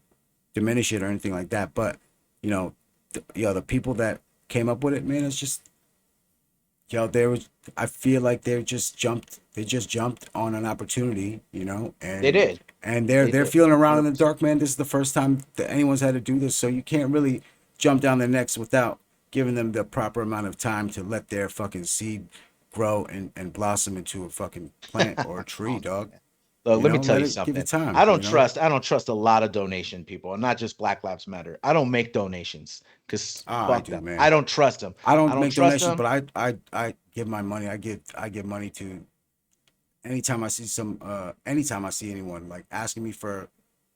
diminish it or anything like that, but you know, the people that came up with it, man, it's just, yo, there was, I feel like they just jumped on an opportunity, you know, They did. and They they're did. feeling around in the 100%. dark, man. This is the first time that anyone's had to do this, so you can't really jump down their necks without giving them the proper amount of time to let their fucking seed grow and blossom into a fucking plant or a tree, Oh, dog. man. Look, You let me know, tell let you it give it something. time, I you don't know. trust. I don't trust a lot of donation people, and not just Black Lives Matter. I don't make donations because Ah, I fuck do, them. I man. don't trust them. I I don't don't make trust donations, them. but I give my money. I give money to anytime I see some anytime I see anyone like asking me for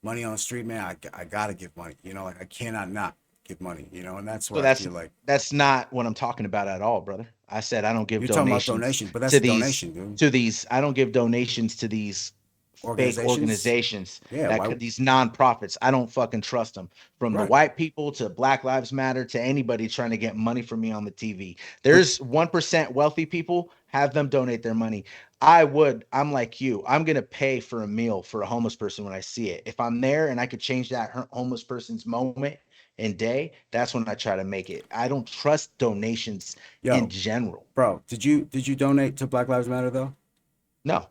money on the street, man, I gotta give money. You know, like I cannot not give money, you know, and that's So where I feel like that's not what I'm talking about at all, brother. I said I don't give you're talking about donations donations, but that's to a these donation, dude. I don't give donations to these fake Organizations, organizations yeah, that why could these nonprofits. I don't fucking trust them. From the right. white people to Black Lives Matter to anybody trying to get money from me on the TV. But There's 1% wealthy people, have them donate their money. I'm like you. I'm going to pay for a meal for a homeless person when I see it. If I'm there and I could change that homeless person's moment and day, that's when I try to make it. I don't trust donations in yo, general. bro, did you donate to Black Lives Matter though? No.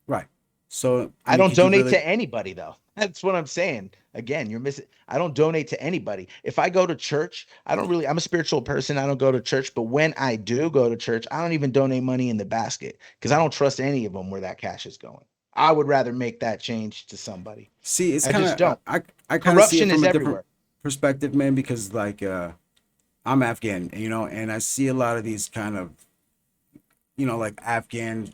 Right. So I I mean, don't could you donate really? to anybody though. That's what I'm saying. Again, you're missing. I don't donate to anybody. If I go to church, I'm a spiritual person. I don't go to church, but when I do go to church, I don't even donate money in the basket because I don't trust any of them where that cash is going. I would rather make that change to somebody. See, it's I kind just of don't. I kind of see it Corruption from is a different everywhere. perspective, man, because like I'm Afghan, you know, and I see a lot of these kind of, you know, like Afghan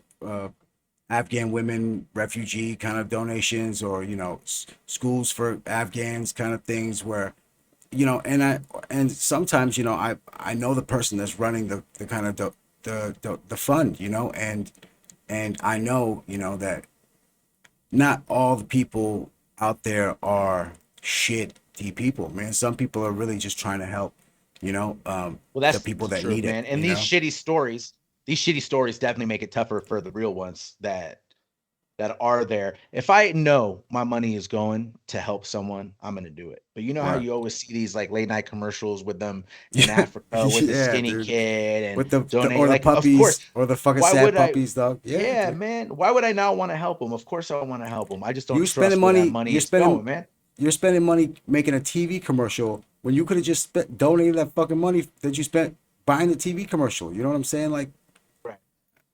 women refugee kind of donations, or you know, schools for Afghans kind of things where, you know, and sometimes, you know, I know the person that's running the kind of the fund, you know, and I know, you know, that not all the people out there are shitty people, man. Some people are really just trying to help, you know, Well, the that's people that true, need it, man. And you know. these shitty stories definitely make it tougher for the real ones that are there. If I know my money is going to help someone, I'm gonna do it. But you know how Right. you always see these like late night commercials with them in Yeah, Africa with the yeah, skinny dude. kid and With the donate. or the Like, of course, puppies or the fucking why sad would I? puppies, dog. Yeah, Yeah, dude. man. Why would I not want to help them? Of course, I want to help them. I just don't trust where that money is going, man. You're spending money making a TV commercial when you could have just donated that fucking money that you spent buying the TV commercial. You know what I'm saying? Like, Right.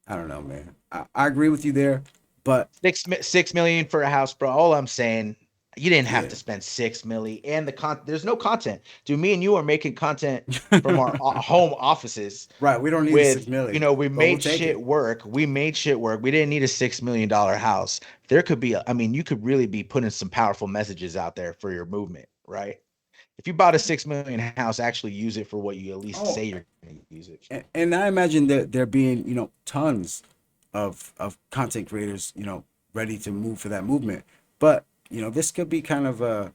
I don't know, man. I agree with you there, but 6 million for a house, bro. All I'm saying, you didn't have yeah. to spend 6 million, and there's no content. Dude, me and you are making content from our home offices Right, we don't need a with, 6 million, we but we'll made take shit it. work. We made shit work. We didn't need a $6 million house. There could be, I mean, you could really be putting some powerful messages out there for your movement, right? If you bought a 6 million house, actually use it for what you at least Oh, say you're going to use it for. and I imagine that there being, you know, tons of content creators, you know, ready to move for that movement. But you know, this could be kind of a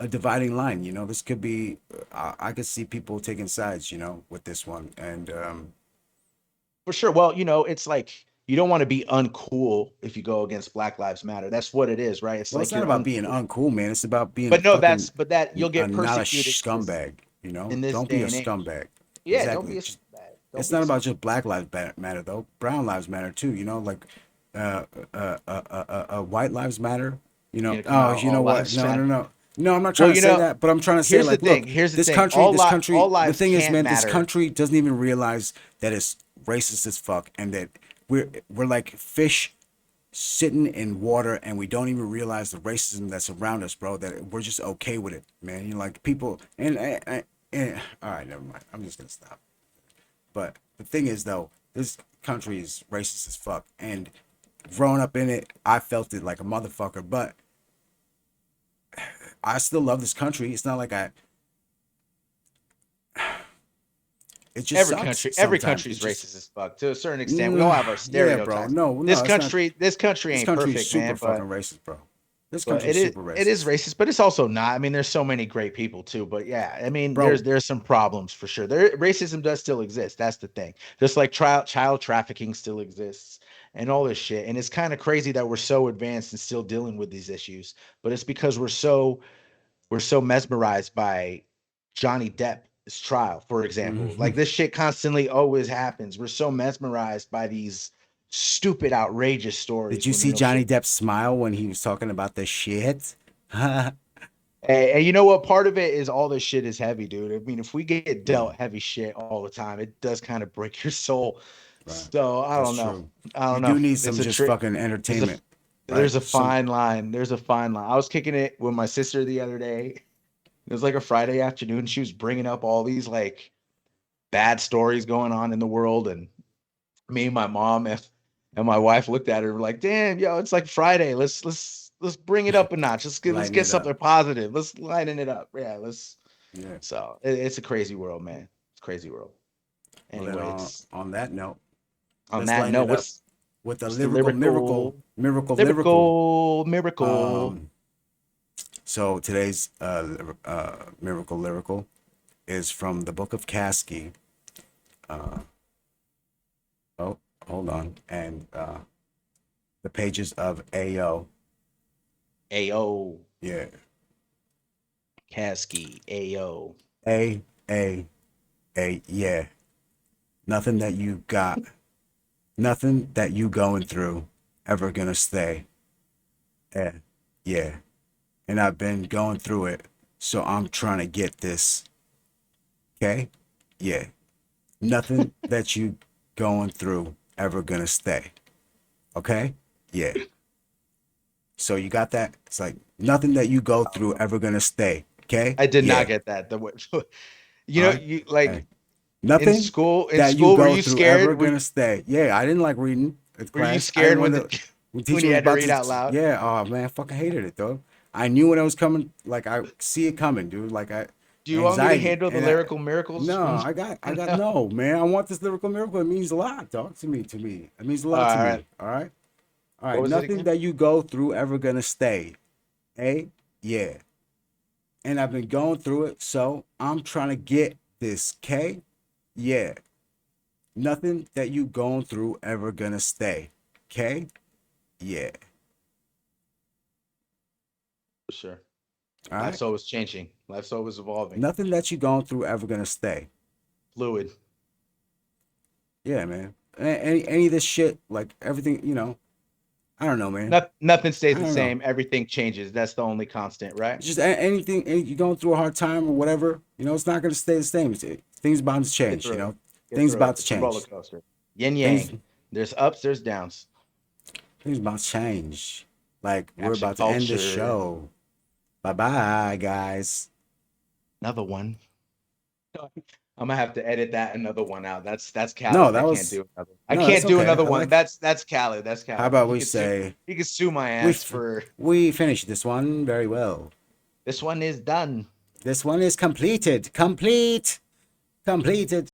dividing line. You know, this could be. I could see people taking sides. You know, with this one, and For sure. Well, it's like you don't want to be uncool if you go against Black Lives Matter. That's what it is, right? It's well, it's like not you're about being uncool. uncool, man. It's about being a But no, fucking but that you'll get not a persecuted scumbag. You know, in this don't be day a and age. scumbag. Yeah, don't Exactly. be a scumbag. Don't It's be a not about scumbag. just Black Lives Matter though. Brown Lives Matter too. You know, like White Lives Matter. You You're know. gonna come Oh, out you all know what? lives No, no, matter. no. No, I'm not Well, trying to say that, but I'm trying to say here's the like, thing. look, Here's the this thing. country, All the lives thing is, can't man, this matter. country doesn't even realize that it's racist as fuck, and that we're like fish sitting in water, and we don't even realize the racism that's around us, bro. That we're just okay with it, man. You know, like people, and all right, never mind. I'm just gonna stop. But the thing is, though, this country is racist as fuck, and growing up in it, I felt it like a motherfucker. But I still love this country. It's not like I. It just sucks Every sometimes. It country's just. racist as fuck to a certain extent. We all have our Yeah, bro. stereotypes. No, no, it's not. This country This ain't country is perfect, super man, fucking racist, bro. This but country is super it is racist, racist, but it's also not. I mean, there's so many great people too, but yeah, I mean, bro. there's some problems for sure. Racism does still exist. That's the thing. Just like child trafficking still exists and all this shit. And it's kind of crazy that we're so advanced and still dealing with these issues, but it's because we're so mesmerized by Johnny Depp's trial, for example. Mhm. Like this shit constantly always happens. We're so mesmerized by these stupid, outrageous Did stories you when see real Johnny shit. Depp smile when he was talking about the shit? Right. And you know what? Part of it is all this shit is heavy, dude. I mean, if we get dealt heavy shit all the time, it does kind of break your soul. So I That's don't know. true. I You don't know. do need some It's a just trick. fucking There's a entertainment, right? there's a Some fine line. There's a fine line. I was kicking it with my sister the other day. It was like a Friday afternoon. She was bringing up all these like bad stories going on in the world, and me and my mom and my wife looked at her like, "Damn, yo, it's like Friday. Let's bring it up a notch. Let's lighten get it up. something positive. Let's lighten it up. Yeah, let's." Yeah. So it's a crazy world, man. It's a crazy world. Well, then Anyway, it's on that note, on let's that lighten note. it up with a What's the lyrical miracle, lyrical. miracle? Um, so today's miracle is from the book of Caskey. Uh, oh, hold on, and the pages of AO. Ayo, Yeah, Kasky, ayo. A A A. Yeah, nothing that you got, nothing that you going through, ever gonna stay. Yeah, yeah. And I've been going through it, so I'm trying to get this. Okay? Yeah. Nothing that you going through ever gonna stay. Okay? Yeah. So you got that? It's like nothing that you go I don't through know. ever gonna stay. Okay? I did not Yeah. get that. You All know, right. you Hey. like Nothing in that you school, were go you through ever scared? gonna stay. Yeah, I didn't like reading in Were you class. I scared didn't want to when when teacher you was had to about read to out loud? yeah, oh man, I fucking hated it though. I knew when it was coming, like I see it coming, dude. Like I Do you want me to anxiety. handle the And I lyrical miracles? no, When I got no. no, man. I want this lyrical miracle. It means a lot, dog, to me, It means a lot to All me. right. All right. All What right. was it Nothing again? that you go through ever gonna stay. Hey, yeah. And I've been going through it, so I'm trying to get this. K, yeah. Nothing that you going through ever gonna stay. Okay? Yeah. For sure. All Life's right. always changing. Life's always evolving. Nothing that you going through ever gonna stay. Fluid. Yeah, man. Any of this shit, like everything, I don't know, man. Nothing stays I the don't know. same. Everything changes. That's the only constant, right? Just anything, you going through a hard time or whatever, it's not gonna stay the same. Things bound to Get change. through it. Get Things through about it. to It's a roller change. coaster. Yin Things, yang. There's ups, there's downs. things about to change. Like we're Action about to end this culture. show. Bye bye, guys. Another one. I'm gonna have to edit that another one out. That's No, Khaled. that I can't was do another. I no, that's can't do okay. another I one. like. That's Khaled. That's How Khaled. about we say He could sue my we ass f- for we finished this one very well. this one is done. This one is completed. Completed.